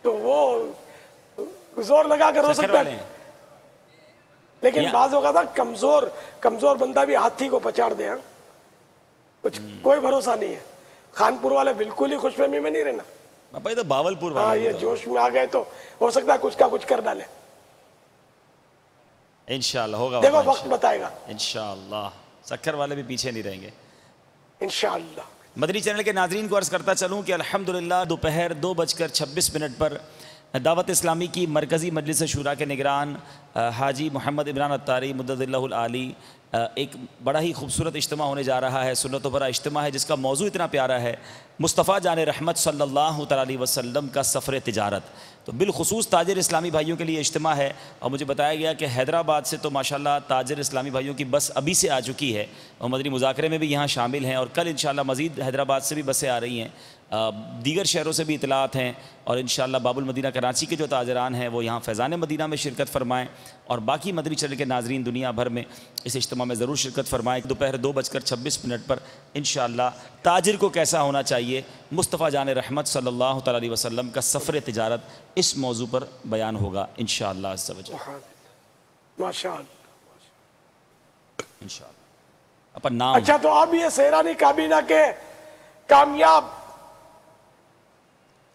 تو وہ زور لگا کر ہو سکتا ہے. لیکن بعض ہوگا تھا کمزور بندہ بھی ہاتھی کو پچاڑ دے. کچھ کوئی بھروسہ نہیں ہے. خانپور والے بالکل ہی خوش فہمی میں نہیں رہنا. بابا یہ تو باولپور ہاں یہ جوش میں آ گئے تو ہو سکتا ہے کچھ کا کچھ کر ڈالے. انشاءاللہ ہوگا. دیکھو وقت بتائے گا. انشاءاللہ سکھر والے بھی پیچھے نہیں رہیں گے انشاءاللہ. مدنی چینل کے ناظرین کو عرض کرتا چلوں کہ الحمدللہ دوپہر 2:26 پر دعوت اسلامی کی مرکزی مجلس شورا کے نگران حاجی محمد عمران اتاری مدد اللہ العالی، ایک بڑا ہی خوبصورت اجتماع ہونے جا رہا ہے، سنت و برا اجتماع ہے جس کا موضوع اتنا پیارا ہے، مصطفیٰ جان رحمت صلی اللہ تعالیٰ علیہ وسلم کا سفر تجارت۔ تو بالخصوص تاجر اسلامی بھائیوں کے لیے اجتماع ہے، اور مجھے بتایا گیا کہ حیدرآباد سے تو ماشاءاللہ تاجر اسلامی بھائیوں کی بس ابھی سے آ چکی ہے، اور مدنی مذاکرے میں بھی یہاں شامل ہیں، اور کل انشاءاللہ مزید حیدرآباد سے بھی بسیں آ رہی ہیں، دیگر شہروں سے بھی اطلاعات ہیں، اور انشاءاللہ باب المدینہ کراچی کے جو تاجران ہیں وہ یہاں فیضان مدینہ میں شرکت فرمائیں، اور باقی مدنی چینل کے ناظرین دنیا بھر میں اس اجتماع میں ضرور شرکت فرمائیں۔ دوپہر 2:26 پر انشاءاللہ تاجر کو کیسا ہونا چاہیے، مصطفیٰ جان رحمت صلی اللہ تعالیٰ علیہ وسلم کا سفر تجارت، اس موضوع پر بیان ہوگا انشاءاللہ عز و جل۔ ماشاءاللہ انشاءاللہ۔ اپنا نام اچھا، تو اب یہ سیرانی کابینہ کے کامیاب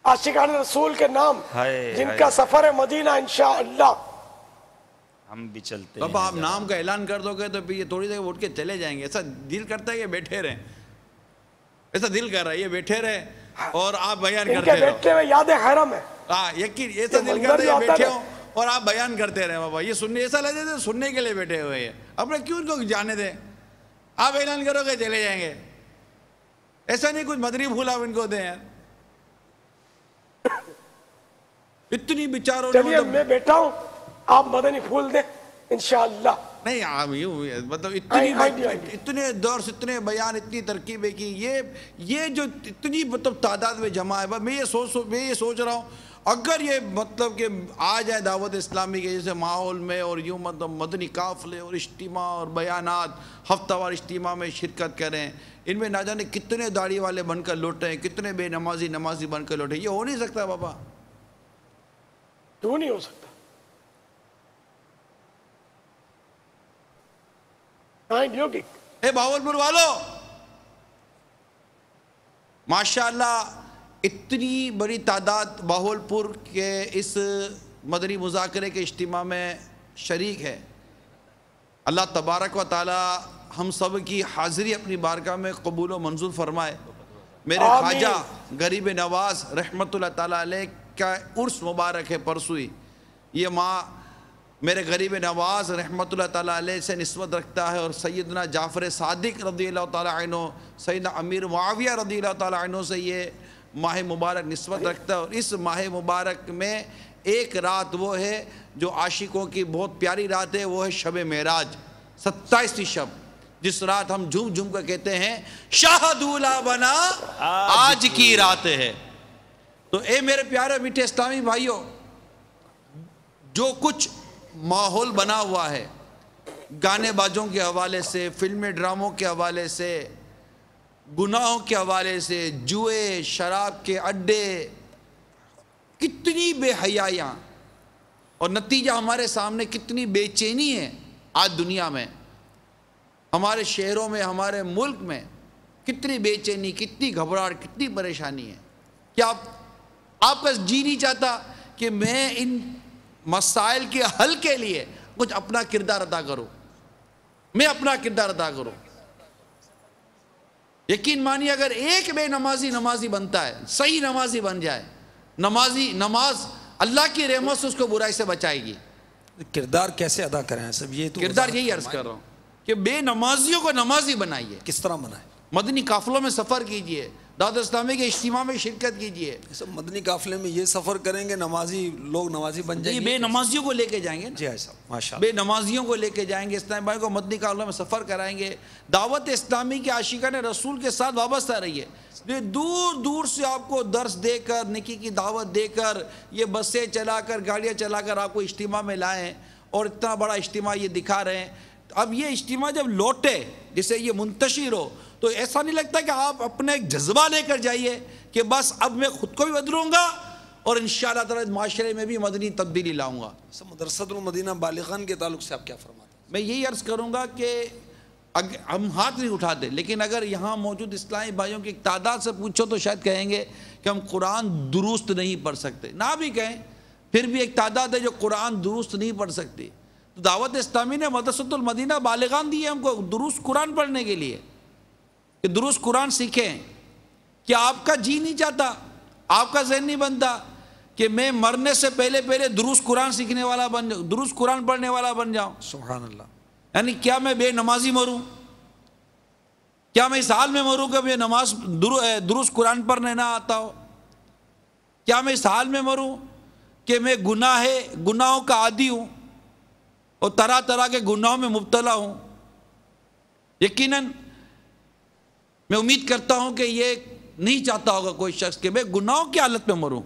عاشقان رسول کے نام جن کا سفر مدینہ انشاءاللہ ہم بھی چلتے ہیں۔ بابا آپ نام کا اعلان کر دو گے تو پھر یہ تھوڑی دیر اٹھ کے چلے جائیں گے، ایسا دل کرتا ہے کہ بیٹھے رہیں، ایسا دل کر رہا ہے یہ بیٹھے رہیں اور آپ بیان کرتے رہو۔ ان کے بیٹھے میں یاد حرم ہے، ہاں یقین ایسا دل کرتا ہے یہ بیٹھے ہوں اور آپ بیان کرتے رہیں۔ بابا یہ سننے ایسا لگے تھے سننے کے لیے بیٹھے ہوئے ہیں، اپنے کیوں ان کو جانے دیں، آپ اعلان کرو گے چلے جائیں گے، ایسا نہیں کچھ مدری پھول آپ ان کو دیں یار۔ اتنی بیچاروں نے چلیے میں بیٹھا ہوں، آپ مدنی پھول دیں انشاءاللہ۔ نہیں آپ یوں مطلب اتنے درس، اتنے بیان، اتنی ترکیبیں کی، یہ جو اتنی مطلب تعداد میں جمع ہے، میں یہ سوچ رہا ہوں اگر یہ مطلب کہ آ جائے دعوت اسلامی کے جیسے ماحول میں، اور یوں مطلب مدنی قافلے اور اجتماع اور بیانات ہفتہ وار اجتماع میں شرکت کریں، ان میں نہ جانے کتنے داڑھی والے بن کر لوٹیں، کتنے بے نمازی بن کر لوٹیں، یہ ہو نہیں سکتا بابا، کیوں نہیں ہو سکتا؟ اے بہاولپور والو، ماشاءاللہ اتنی بڑی تعداد بہاولپور کے اس مدنی مذاکرے کے اجتماع میں شریک ہے۔ اللہ تبارک و تعالی ہم سب کی حاضری اپنی بارگاہ میں قبول و منظور فرمائے۔ میرے خواجہ غریب نواز رحمت اللہ تعالیٰ علیہ کا عرس مبارک ہے پرسوئی، یہ ماں میرے غریب نواز رحمت اللہ تعالیٰ علیہ سے نسبت رکھتا ہے، اور سیدنا جعفر صادق رضی اللہ تعالیٰ عنہ، سیدنا امیر معاویہ رضی اللہ تعالیٰ عنہ سے یہ ماہ مبارک نسبت رکھتا ہے، اور اس ماہ مبارک میں ایک رات وہ ہے جو عاشقوں کی بہت پیاری رات ہے، وہ ہے شب معراج، 27ویں شب، جس رات ہم جھوم جھوم کر کہتے ہیں شاہدوا لا بنا، آج کی رات ہے۔ تو اے میرے پیارے میٹھے اسلامی بھائیوں، جو کچھ ماحول بنا ہوا ہے گانے بازوں کے حوالے سے، فلمیں ڈراموں کے حوالے سے، گناہوں کے حوالے سے، جوئے شراب کے اڈے، کتنی بے حیائیاں، اور نتیجہ ہمارے سامنے کتنی بے چینی ہے آج دنیا میں، ہمارے شہروں میں، ہمارے ملک میں کتنی بے چینی، کتنی گھبراہٹ، کتنی پریشانی ہے۔ کیا آپ کا جی نہیں چاہتا کہ میں ان مسائل کے حل کے لیے کچھ اپنا کردار ادا کروں، میں اپنا کردار ادا کروں؟ یقین مانیے اگر ایک بے نمازی بنتا ہے، صحیح نمازی بن جائے، نماز اللہ کی رحمت سے اس کو برائی سے بچائے گی۔ کردار کیسے ادا کریں سب، یہ تو کردار یہی عرض کر رہا ہوں کہ بے نمازیوں کو نمازی بنائیے۔ کس طرح بنائیں؟ مدنی قافلوں میں سفر کیجئے، دعوت اسلامی کے اجتماع میں شرکت کیجئے۔ مدنی قافلے میں یہ سفر کریں گے نمازی لوگ نمازی بن جائیں گے، بے نمازیوں کو لے کے جائیں گے، جی صاحب ماشاءاللہ، بے نمازیوں کو لے کے جائیں گے، اسلامی بھائی کو مدنی قافلوں میں سفر کرائیں گے، دعوت اسلامی کے عاشقان رسول کے ساتھ وابستہ رہیے۔ یہ دور دور سے آپ کو درس دے کر، نکی کی دعوت دے کر، یہ بسیں چلا کر، گاڑیاں چلا کر آپ کو اجتماع میں لائیں، اور اتنا بڑا اجتماع یہ دکھا رہے ہیں۔ اب یہ اجتماع جب لوٹے، جسے یہ منتشر ہو، تو ایسا نہیں لگتا کہ آپ اپنے ایک جذبہ لے کر جائیے کہ بس اب میں خود کو بھی بدلوں گا اور انشاءاللہ تعالی معاشرے میں بھی مدنی تبدیلی لاؤں گا۔ مدرسۃ المدینہ بالغان کے تعلق سے آپ کیا فرماتے ہیں؟ میں یہی عرض کروں گا کہ ہم ہاتھ نہیں اٹھاتے، لیکن اگر یہاں موجود اسلامی بھائیوں کی ایک تعداد سے پوچھو تو شاید کہیں گے کہ ہم قرآن درست نہیں پڑھ سکتے، نہ بھی کہیں پھر بھی ایک تعداد ہے جو قرآن درست نہیں پڑھ سکتی۔ تو دعوت اسلامی نے مدرسۃ المدینہ بالغان دی ہے ہم کو درست قرآن پڑھنے کے لیے، کہ درست قرآن سیکھیں۔ کیا آپ کا جی نہیں چاہتا، آپ کا ذہن نہیں بنتا کہ میں مرنے سے پہلے پہلے دروس قرآن سیکھنے والا بن جاؤں، دروس قرآن پڑھنے والا بن جاؤں. سبحان اللہ. یعنی کیا میں بے نمازی مروں؟ کیا میں اس حال میں مروں کہ مجھے دروس قرآن پڑھنے نہ آتا ہو؟ کیا میں اس حال میں مروں کہ میں گناہوں کا عادی ہوں اور طرح طرح کے گناہوں میں مبتلا ہوں؟ یقیناً میں امید کرتا ہوں کہ یہ نہیں چاہتا ہوگا کوئی شخص کہ میں گناہوں کی حالت میں مروں.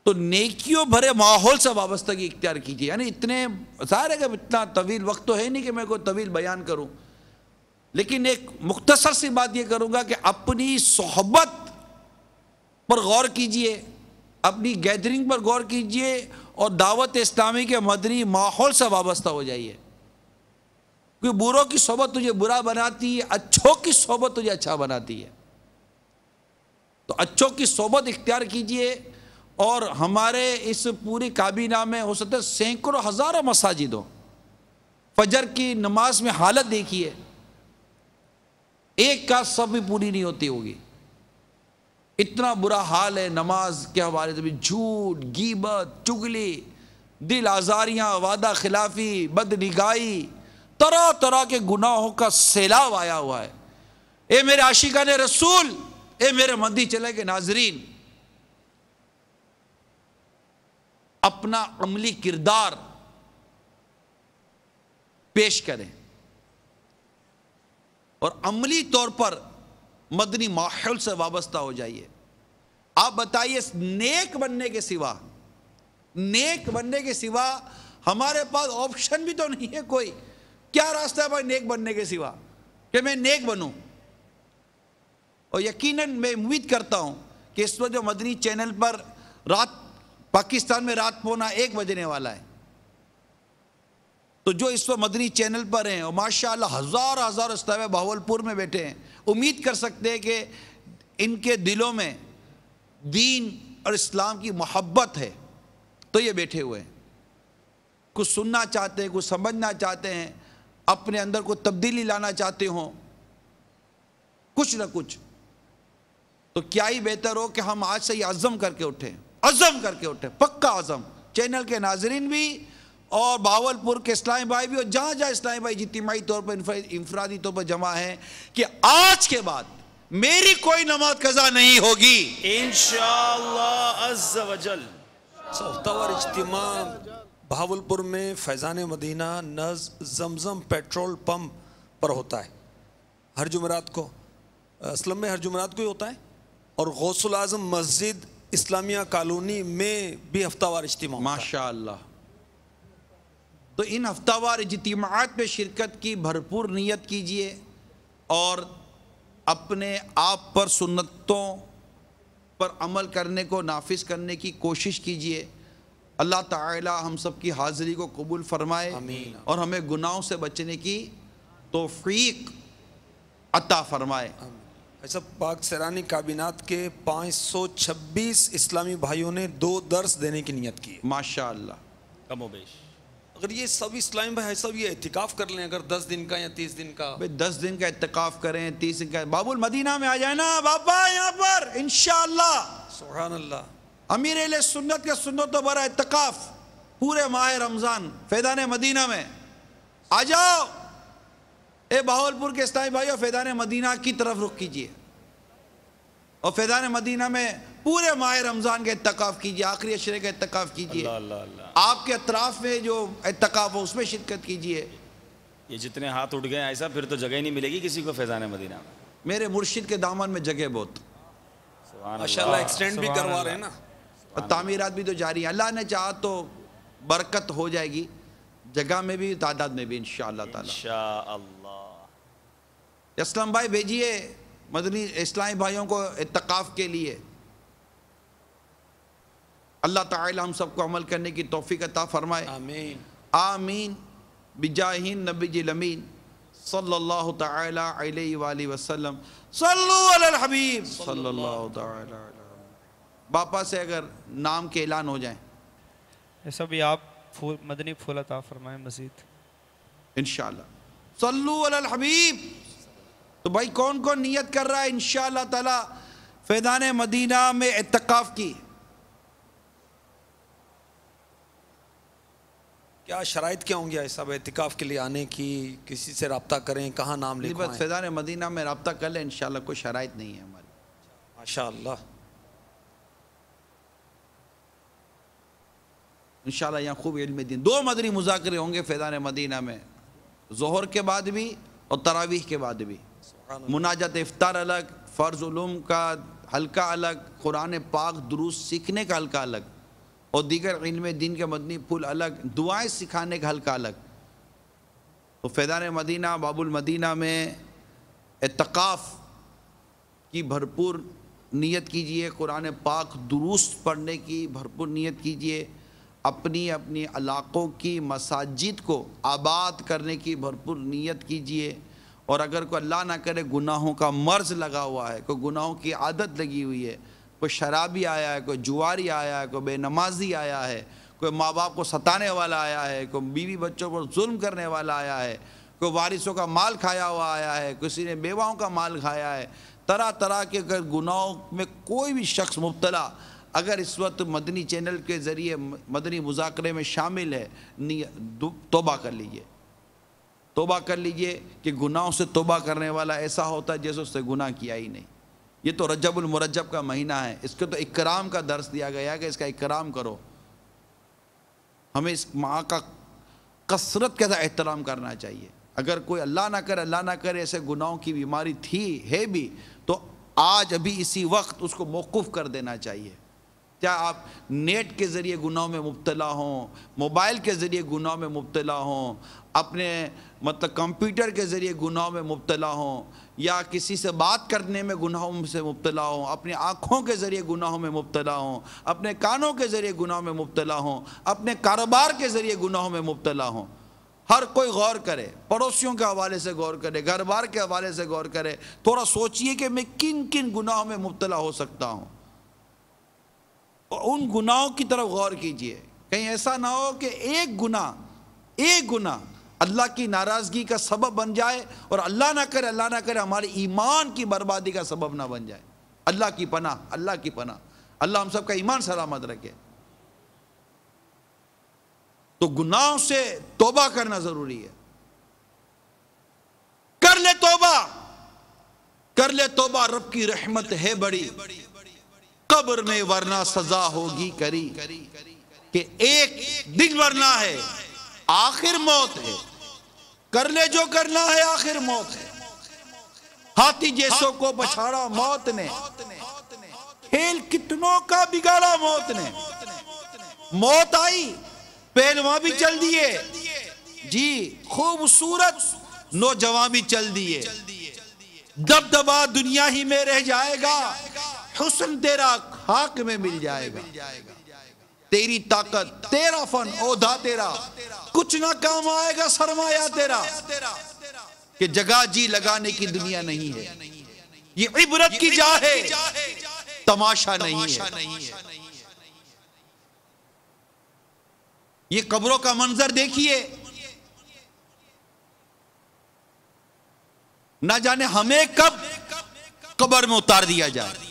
تو نیکیوں بھرے ماحول سے وابستگی اختیار کیجیے. یعنی اتنے ظاہر ہے کہ اتنا طویل وقت تو ہے نہیں کہ میں کوئی طویل بیان کروں، لیکن ایک مختصر سی بات یہ کروں گا کہ اپنی صحبت پر غور کیجئے، اپنی گیدرنگ پر غور کیجئے اور دعوت اسلامی کے مدنی ماحول سے وابستہ ہو جائیے. کیونکہ بروں کی صحبت تجھے برا بناتی ہے، اچھوں کی صحبت تجھے اچھا بناتی ہے. تو اچھوں کی صحبت اختیار کیجئے. اور ہمارے اس پوری کابینہ میں ہو سکتا ہے سینکڑوں ہزاروں مساجد ہوں. فجر کی نماز میں حالت دیکھیے، ایک کا سب بھی پوری نہیں ہوتی ہوگی. اتنا برا حال ہے نماز کے حوالے سے بھی. جھوٹ، غیبت، چگلی، دل آزاریاں، وعدہ خلافی، بدنگاہی، طرح طرح کے گناہوں کا سیلاب آیا ہوا ہے. اے میرے عاشقان رسول، اے میرے مدنی چلے کے ناظرین، اپنا عملی کردار پیش کریں اور عملی طور پر مدنی ماحول سے وابستہ ہو جائیے. آپ بتائیے نیک بننے کے سوا ہمارے پاس آپشن بھی تو نہیں ہے کوئی. کیا راستہ ہے بھائی نیک بننے کے سوا کہ میں نیک بنوں؟ اور یقیناً میں امید کرتا ہوں کہ اس وقت جو مدنی چینل پر پاکستان میں رات 1:15 بجنے والا ہے، تو جو اس وقت مدنی چینل پر ہیں اور ماشاءاللہ ہزار اسلامی بہاولپور میں بیٹھے ہیں، امید کر سکتے ہیں کہ ان کے دلوں میں دین اور اسلام کی محبت ہے. تو یہ بیٹھے ہوئے ہیں، کچھ سننا چاہتے ہیں، کچھ سمجھنا چاہتے ہیں، اپنے اندر کو تبدیلی لانا چاہتے ہوں کچھ نہ کچھ. تو کیا ہی بہتر ہو کہ ہم آج سے یہ عزم کر کے اٹھیں، پکا عزم. چینل کے ناظرین بھی اور بہاولپور کے اسلامی بھائی بھی، اور جہاں جہاں اسلامی بھائی اجتماعی طور پر انفرادی طور پر جمع ہیں، کہ آج کے بعد میری کوئی نماز قضا نہیں ہوگی انشاءاللہ عز و جل. ہفتہ وار اجتماع بہاولپور میں فیضان مدینہ نزد زمزم پیٹرول پمپ پر ہوتا ہے ہر جمعرات کو. اسلم میں ہر جمعرات کو ہی ہوتا ہے. اور غوث العظم مسجد اسلامیہ کالونی میں بھی ہفتہ وار اجتماع ہوتا ہے. ماشاءاللہ. تو ان ہفتہ وار اجتماعات میں شرکت کی بھرپور نیت کیجئے اور اپنے آپ پر سنتوں پر عمل کرنے کو نافذ کرنے کی کوشش کیجئے. اللہ تعالی ہم سب کی حاضری کو قبول فرمائے اور ہمیں گناہوں سے بچنے کی توفیق عطا فرمائے. ایسا پاک سیرانی کابینات کے 526 اسلامی بھائیوں نے 2 درس دینے کی نیت کی ہے. ماشاءاللہ. کم و بیش. اگر یہ سب اسلامی بھائی سب یہ اعتکاف کر لیں، اگر 10 دن کا یا 30 دن کا، 10 دن کا اعتکاف کریں، 30 دن کا، باب المدینہ میں آ جائیں نا بابا یہاں پر انشاءاللہ. سبحان اللہ. امیر اہل سنت کے سنت و برا اعتکاف پورے ماہ رمضان فیضان مدینہ میں آ جاؤ. اے بہاولپور کے اسلامی بھائیو، فیضان مدینہ کی طرف رخ کیجئے اور فیضان مدینہ میں پورے ماہ رمضان کے اعتکاف کیجئے، آخری عشرے کا اعتکاف کیجئے. آپ کے اطراف میں جو اعتکاف ہو اس میں شرکت کیجئے. یہ جتنے ہاتھ اٹھ گئے ایسا پھر تو جگہ ہی نہیں ملے گی کسی کو فیضان مدینہ میں. میرے مرشد کے دامن میں جگہ بہت، ماشاءاللہ ایکسٹینڈ بھی کروا رہے ہیں نا، اور تعمیرات بھی تو جاری ہیں. اللہ نے چاہا تو برکت ہو جائے گی، جگہ میں بھی تعداد میں بھی انشاءاللہ تعالی. اسلام بھائی بھیجئے مدنی اسلامی بھائیوں کو اعتکاف کے لیے. اللہ تعالی ہم سب کو عمل کرنے کی توفیق عطا فرمائے. آمین آمین. بجاہ نبی الامین صلی اللہ تعالی علیہ وآلہ وسلم. صلو علی الحبیب صلی اللہ تعالی علیہ وسلم. باپا سے اگر نام کے اعلان ہو جائیں. ایسا بھی آپ مدنی پھول عطا فرمائیں مزید انشاءاللہ. صلو علی الحبیب. تو بھائی کون کون نیت کر رہا ہے انشاءاللہ تعالی فیضان مدینہ میں اعتکاف کی کیا شرائط کیا ہوں گے صاحب اعتکاف کے لیے آنے کی؟ کسی سے رابطہ کریں، کہاں نام لکھوائیں؟ فیضان مدینہ میں رابطہ کر لیں، انشاءاللہ کوئی شرائط نہیں ہے ہماری. ماشاءاللہ. انشاءاللہ یہاں خوب علم دین. 2 مدنی مذاکرے ہوں گے فیضان مدینہ میں، ظہر کے بعد بھی اور تراویح کے بعد بھی. مناجات افطار الگ، فرض علوم کا حلقہ الگ، قرآن پاک دروس سیکھنے کا حلقہ الگ، اور دیگر علم دین کے مدنی پھول الگ، دعائیں سکھانے کا حلقہ الگ. تو فیضان مدینہ باب المدینہ میں اعتکاف کی بھرپور نیت کیجئے، قرآن پاک دروس پڑھنے کی بھرپور نیت کیجئے، اپنی اپنی علاقوں کی مساجد کو آباد کرنے کی بھرپور نیت کیجئے. اور اگر کوئی اللہ نہ کرے گناہوں کا مرض لگا ہوا ہے، کوئی گناہوں کی عادت لگی ہوئی ہے، کوئی شرابی آیا ہے، کوئی جواری آیا ہے، کوئی بے نمازی آیا ہے، کوئی ماں باپ کو ستانے والا آیا ہے، کوئی بیوی بچوں پر ظلم کرنے والا آیا ہے، کوئی وارثوں کا مال کھایا ہوا آیا ہے، کسی نے بیواؤں کا مال کھایا ہے، طرح طرح کے گناہوں میں کوئی بھی شخص مبتلا اگر اس وقت مدنی چینل کے ذریعے مدنی مذاکرے میں شامل ہے، توبہ کر لیجئے. توبہ کر لیجئے کہ گناہوں سے توبہ کرنے والا ایسا ہوتا ہے جیسے اس نے گناہ کیا ہی نہیں. یہ تو رجب المرجب کا مہینہ ہے، اس کو تو اکرام کا درس دیا گیا کہ اس کا اکرام کرو. ہمیں اس ماہ کا کثرت کے ساتھ احترام کرنا چاہیے. اگر کوئی اللہ نہ کرے ایسے گناہوں کی بیماری ہے بھی تو آج ابھی اسی وقت اس کو موقوف کر دینا چاہیے. چاہے آپ نیٹ کے ذریعے گناہوں میں مبتلا ہوں، موبائل کے ذریعے گناہوں میں مبتلا ہوں، اپنے کمپیوٹر کے ذریعے گناہوں میں مبتلا ہوں، یا کسی سے بات کرنے میں گناہوں سے مبتلا ہوں، اپنی آنکھوں کے ذریعے گناہوں میں مبتلا ہوں، اپنے کانوں کے ذریعے گناہوں میں مبتلا ہوں، اپنے کاروبار کے ذریعے گناہوں میں مبتلا ہوں. ہر کوئی غور کرے، پڑوسیوں کے حوالے سے غور کرے، گھر بار کے حوالے سے غور کرے. تھوڑا سوچئے کہ میں کن کن گناہوں میں مبتلا ہو سکتا ہوں، ان گناہوں کی طرف غور کیجئے. کہیں ایسا نہ ہو کہ ایک گناہ اللہ کی ناراضگی کا سبب بن جائے اور اللہ نہ کرے ہمارے ایمان کی بربادی کا سبب نہ بن جائے. اللہ کی پناہ، اللہ ہم سب کا ایمان سلامت رکھے. تو گناہوں سے توبہ کرنا ضروری ہے. کر لے توبہ، رب کی رحمت ہے بڑی، قبر میں ورنہ سزا ہوگی کری. کہ ایک دن ورنہ ہے، آخر موت ہے. کر لے جو کرنا ہے، آخر موت ہے. ہاتھی جیسوں کو پچھاڑا موت نے، کھیل کتنوں کا بگاڑا موت نے. موت آئی، پہلواں بھی چل دیے جی، خوبصورت نوجوان بھی چل دیے. دبدبا دنیا ہی میں رہ جائے گا، حسن تیرا خاک میں مل جائے گا. تیری طاقت، تیرا فن، عہدہ تیرا، کچھ نہ کام آئے گا سرمایہ تیرا. کہ جگہ جی لگانے کی دنیا نہیں ہے، یہ عبرت کی جا ہے، تماشا نہیں ہے. یہ قبروں کا منظر دیکھیے، نہ جانے ہمیں کب قبر میں اتار دیا جائے.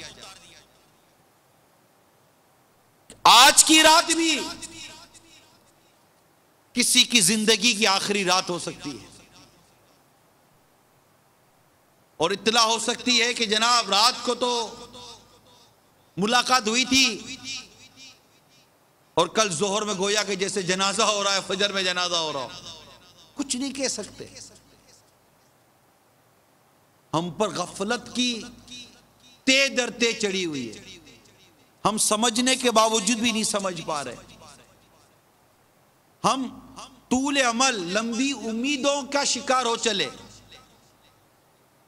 آج کی رات بھی کسی کی زندگی کی آخری رات ہو سکتی ہے، اور اطلاع ہو سکتی ہے کہ جناب رات کو تو ملاقات ہوئی تھی اور کل ظہر میں گویا کہ جیسے جنازہ ہو رہا ہے، فجر میں جنازہ ہو رہا ہو. کچھ نہیں کہہ سکتے. ہم پر غفلت کی تے در تے چڑھی ہوئی ہے، ہم سمجھنے کے باوجود بھی نہیں سمجھ پا رہے. ہم طول عمل، لمبی امیدوں کا شکار ہو چلے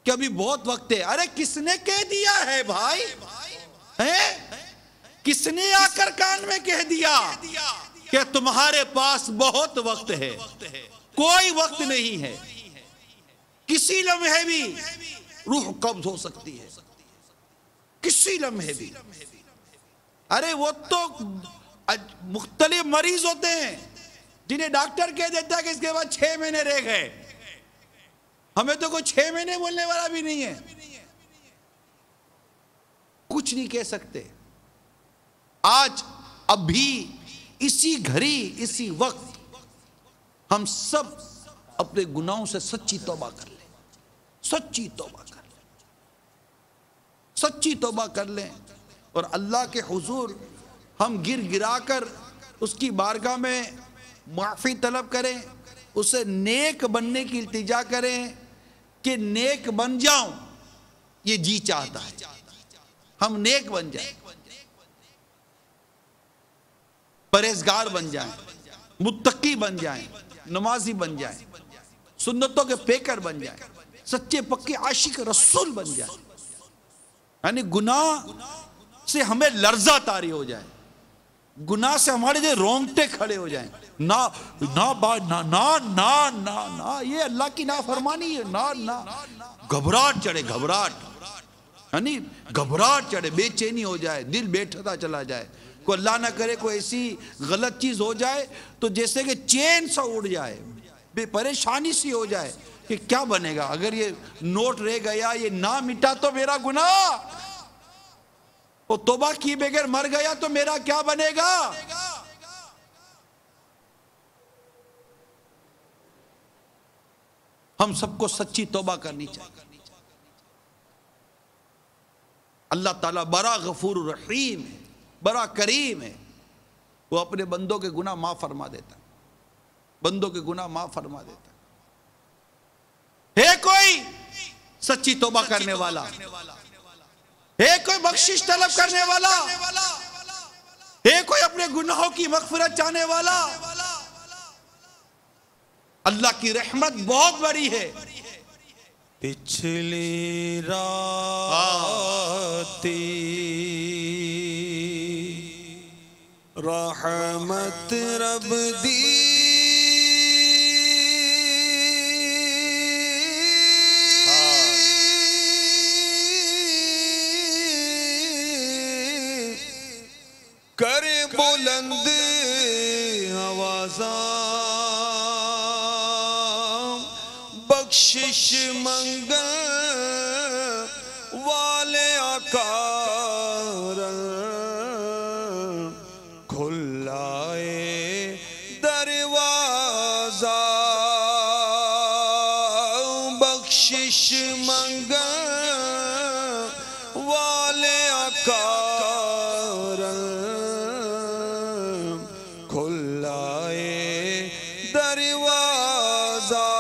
کہ ابھی بہت وقت ہے. ارے کس نے کہہ دیا ہے بھائی؟ کس نے آ کر کان میں کہہ دیا کہ تمہارے پاس بہت وقت ہے؟ کوئی وقت نہیں ہے. کسی لمحے بھی روح قبض ہو سکتی ہے، کسی لمحے بھی. ارے وہ تو مختلف مریض ہوتے ہیں جنہیں ڈاکٹر کہہ دیتا ہے کہ اس کے بعد 6 مہینے رہ گئے. ہمیں تو کوئی 6 مہینے بولنے والا بھی نہیں ہے. کچھ نہیں کہہ سکتے. آج ابھی اسی گھڑی اسی وقت ہم سب اپنے گناہوں سے سچی توبہ کر لیں, سچی توبہ کر لیں, سچی توبہ کر لیں, اور اللہ کے حضور ہم گر گرا کر اس کی بارگاہ میں معافی طلب کریں, اسے نیک بننے کی التجا کریں کہ نیک بن جاؤں, یہ جی چاہتا ہے ہم نیک بن جائیں, پرہیزگار بن جائیں, متقی بن جائیں, نمازی بن جائیں, سنتوں کے پیکر بن جائیں, سچے پکے عاشق رسول بن جائیں. یعنی گناہ سے ہمیں لرزہ طاری ہو جائے, گناہ سے ہمارے جو رونگٹے کھڑے ہو جائیں. نا نا نا نا نا نا نا یہ اللہ کی نافرمانی ہے, نا نا, گھبراہٹ چڑھے, گھبراہٹ, یعنی گھبراہٹ چڑھے, بے چینی ہو جائے, دل بیٹھتا چلا جائے. کوئی اللہ نہ کرے کوئی ایسی غلط چیز ہو جائے تو جیسے کہ چین سا اڑ جائے, بے پریشانی سی ہو جائے کہ کیا بنے گا اگر یہ نوٹ رہ گیا, یہ نہ مٹا تو میرا گناہ, وہ توبہ کی بغیر مر گیا تو میرا کیا بنے گا. ہم سب کو سچی توبہ کرنی چاہیے. اللہ تعالیٰ بڑا غفور رحیم ہے, بڑا کریم ہے, وہ اپنے بندوں کے گناہ معاف فرما دیتا ہے, بندوں کے گناہ معاف فرما دیتا ہے. کوئی سچی توبہ کرنے والا ہے, کوئی بخشش طلب کرنے والا ہے, کوئی اپنے گناہوں کی مغفرت چاہنے والا. اللہ کی رحمت بہت بڑی ہے. پچھلی راتی رحمت رب دی کرے بلند آوازاں, بخشش منگل والے آکار کھلائے دروازہ, بخشش منگل والے آکار کھلائے دروازہ.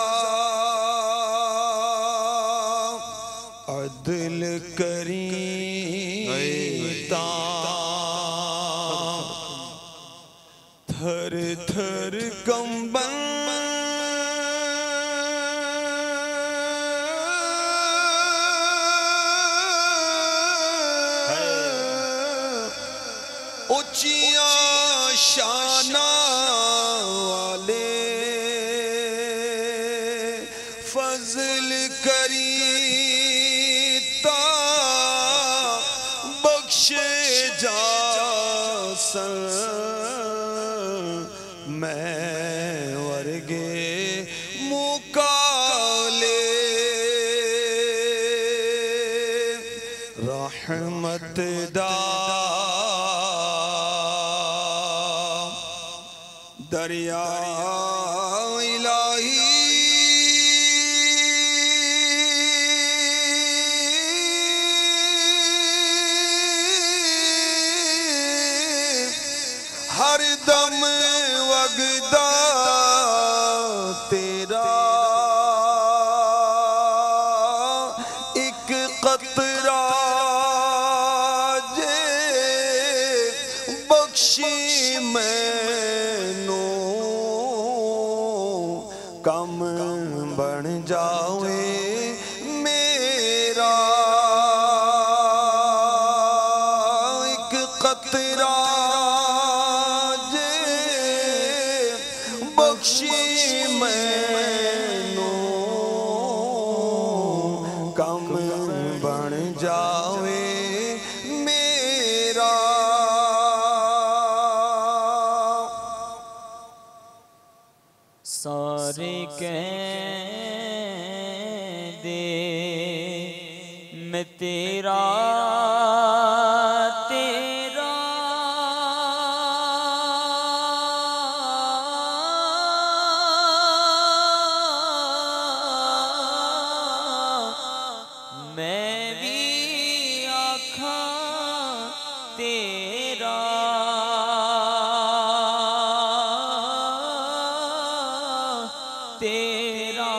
عدل کریتا تھر تھر کمبن اونچیاں شاناں والے فضل کریتا بخشے جا سن میں ورگے مکالے رحمت دا دریا الہی ہر دم وگدا تیرا ایک قطرہ جے بخشی مینوں کم بن جاوے میرا ایک قطرہ بخشی مینوں کم بن جاوے میرا. سارے کہہ دے میں تیرا تیرا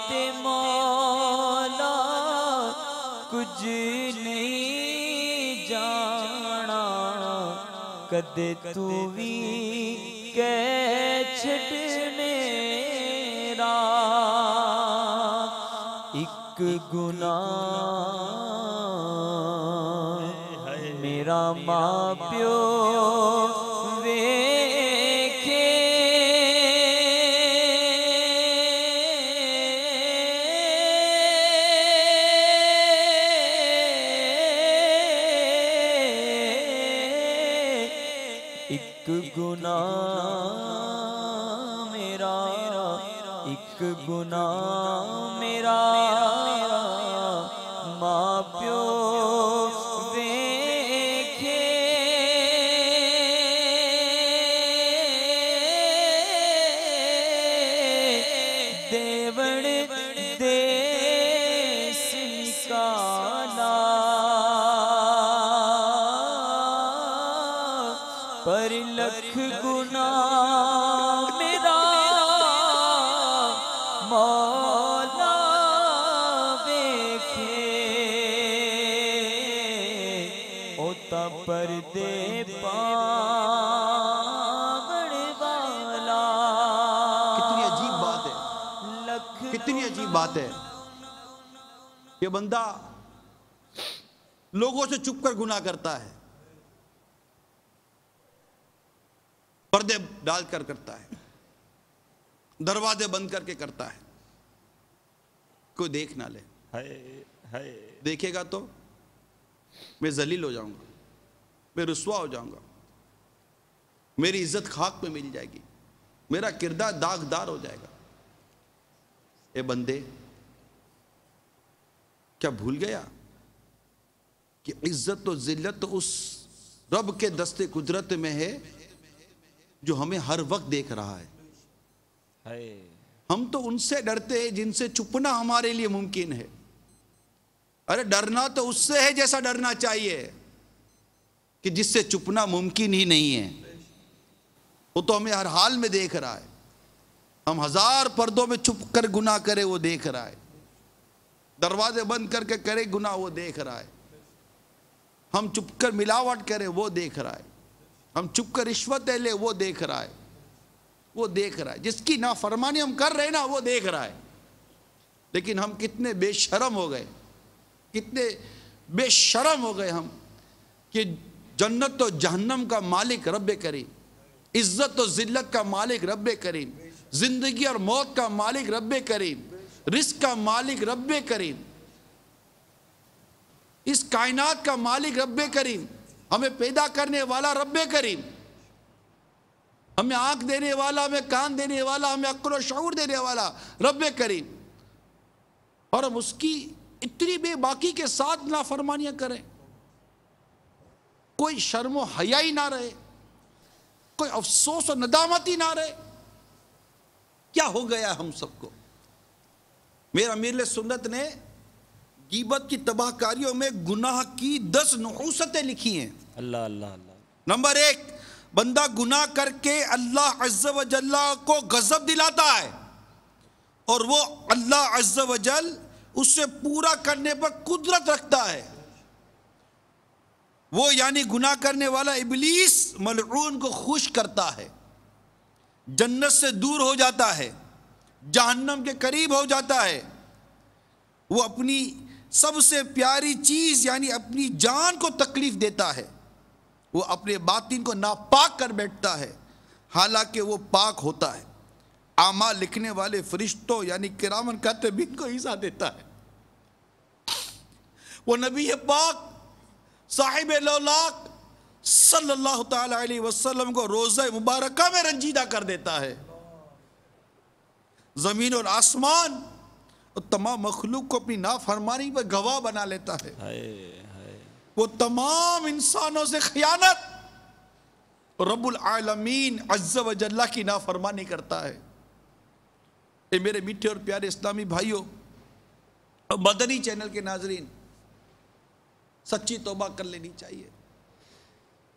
تے مولا کچھ نہیں جانا کدے تو بھی کہہ چھڑنے را ایک گناہ میرا ماں پیو گناہ میرا ماں پیو ویکھے دیوڑ دیس نکالا پر لکھ گناہ میرا مولا ویکھے اوتا پردے پاگڑ والا. کتنی عجیب بات ہے، کتنی عجیب بات ہے. یہ بندہ لوگوں سے چھپ کر گناہ کرتا ہے، پردے ڈال کر کرتا ہے، دروازے بند کر کے کرتا ہے، کوئی دیکھ نہ لے. دیکھے گا تو میں ذلیل ہو جاؤں گا، میں رسوا ہو جاؤں گا، میری عزت خاک میں مل جائے گی، میرا کردار داغدار ہو جائے گا. اے بندے، کیا بھول گیا کہ عزت و ذلت تو اس رب کے دست قدرت میں ہے جو ہمیں ہر وقت دیکھ رہا ہے. ہم تو ان سے ڈرتے ہیں جن سے چھپنا ہمارے لیے ممکن ہے. ارے ڈرنا تو اس سے ہے جیسا ڈرنا چاہیے کہ جس سے چھپنا ممکن ہی نہیں ہے. وہ تو ہمیں ہر حال میں دیکھ رہا ہے. ہم ہزار پردوں میں چھپ کر گناہ کرے وہ دیکھ رہا ہے، دروازے بند کر کے کرے گناہ وہ دیکھ رہا ہے، ہم چھپ کر ملاوٹ کرے وہ دیکھ رہا ہے، ہم چھپ کر رشوت لے وہ دیکھ رہا ہے، وہ دیکھ رہا ہے. جس کی نافرمانی ہم کر رہے ہیں نا وہ دیکھ رہا ہے. لیکن ہم کتنے بے شرم ہو گئے، کتنے بے شرم ہو گئے ہم کہ جنت و جہنم کا مالک رب کریم، عزت و ذلت کا مالک رب کریم، زندگی اور موت کا مالک رب کریم، رزق کا مالک رب کریم، اس کائنات کا مالک رب کریم، ہمیں پیدا کرنے والا رب کریم، ہمیں آنکھ دینے والا، ہمیں کان دینے والا، ہمیں عقل و شعور دینے والا رب کریم، اور ہم اس کی اتنی بے باکی کے ساتھ نافرمانیاں کریں. کوئی شرم و حیا ہی نہ رہے، کوئی افسوس و ندامت ہی نہ رہے. کیا ہو گیا ہم سب کو؟ میرا امیر سنت نے غیبت کی تباہ کاریوں میں گناہ کی 10 نحوستیں لکھی ہیں. اللہ اللہ اللہ. نمبر 1، بندہ گناہ کر کے اللہ عز و جل کو غضب دلاتا ہے اور وہ اللہ عز و جل اسے پورا کرنے پر قدرت رکھتا ہے. وہ یعنی گناہ کرنے والا ابلیس ملعون کو خوش کرتا ہے، جنت سے دور ہو جاتا ہے، جہنم کے قریب ہو جاتا ہے. وہ اپنی سب سے پیاری چیز یعنی اپنی جان کو تکلیف دیتا ہے. وہ اپنے باطن کو ناپاک کر بیٹھتا ہے حالانکہ وہ پاک ہوتا ہے. اعمال لکھنے والے فرشتوں یعنی کرامن کاتبین کو ایزا دیتا ہے. وہ نبی پاک صاحب لولاک صلی اللہ تعالی علیہ وسلم کو روزہ مبارکہ میں رنجیدہ کر دیتا ہے. زمین اور آسمان اور تمام مخلوق کو اپنی نافرمانی پر گواہ بنا لیتا ہے. وہ تمام انسانوں سے خیانت رب العالمین عز و جل کی نافرمانی کرتا ہے. اے میرے میٹھے اور پیارے اسلامی بھائیوں اور مدنی چینل کے ناظرین، سچی توبہ کر لینی چاہیے.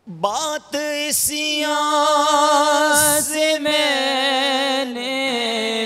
بات اس یہاں سے میں نے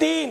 3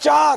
4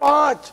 5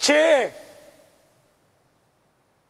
6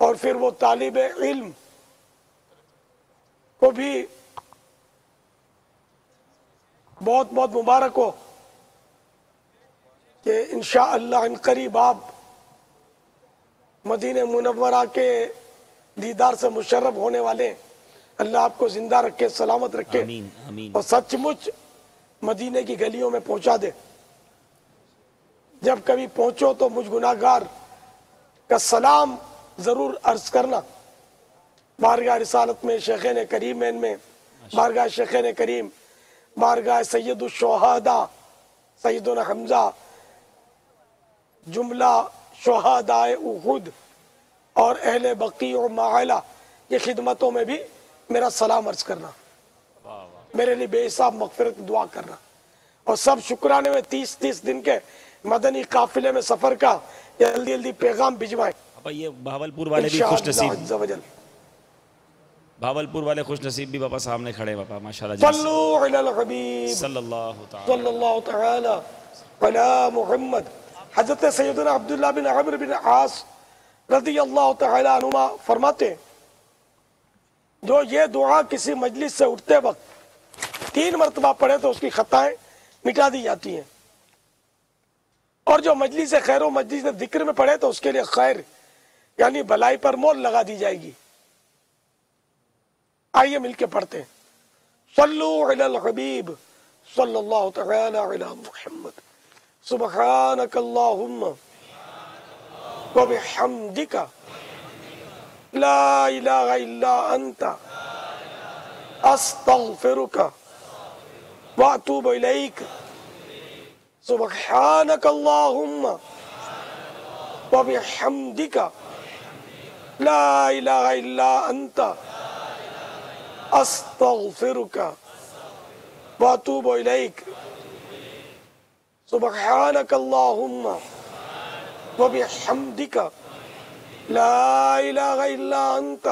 اور پھر وہ طالب علم کو بھی بہت بہت مبارک ہو کہ انشاءاللہ ان قریب آپ مدینہ منورہ کے دیدار سے مشرف ہونے والے. اللہ آپ کو زندہ رکھے, سلامت رکھے, اور سچ مچ مدینے کی گلیوں میں پہنچا دے. جب کبھی پہنچو تو مجھ گناہگار کا سلام ضرور عرض کرنا. بارگاہ رسالت میں, شیخین کریمین میں, بارگاہ شیخین کریم, بارگاہ سید الشہداء سیدنا حمزہ, جملہ شہداء احد اور اہل بقیع و معاہلہ کی خدمتوں میں بھی میرا سلام عرض کرنا. میرے لیے بے حساب مغفرت دعا کرنا. اور سب شکرانے میں 30 دن کے مدنی قافلے میں سفر کا جلدی جلدی پیغام بھجوائیں. یہ بہاولپور والے بھی خوش نصیب, بہاولپور والے خوش نصیب بھی باپا سامنے کھڑے ہیں باپا ماشاءاللہ. صلو علی الحبیب صلی اللہ تعالی علی محمد. حضرت سیدنا عبداللہ بن عمرو بن عاص رضی اللہ تعالی عنہما فرماتے ہیں, جو یہ دعا کسی مجلس سے اٹھتے وقت 3 مرتبہ پڑھے تو اس کی خطائیں مٹا دی جاتی ہیں, اور جو مجلس خیر و مجلس ذکر میں پڑھے تو اس کے لیے خیر یعنی بھلائی پر مول لگا دی جائے گی. آئیے مل کے پڑھتے ہیں. صلو علی الحبیب صلی اللہ تعالی علی محمد. سبحانک اللہم و بحمدک لا الہ الا انت استغفرک و اتوب الیک. سبحانک اللہم و بحمدک لا الہ الا انت استغفرک و اتوب الیک. سبحانک اللہم و بحمدک لا الہ الا انت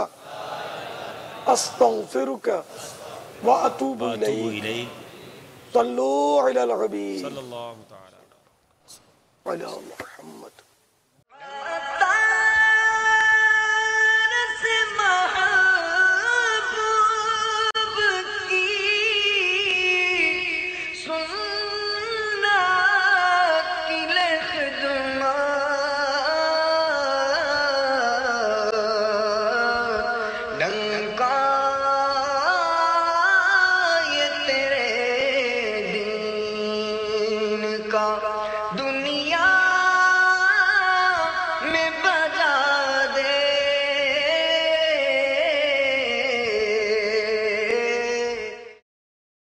استغفرک و اتوب الیک. صلو علی الحبیب صلی اللہ تعالی علی محمد. کا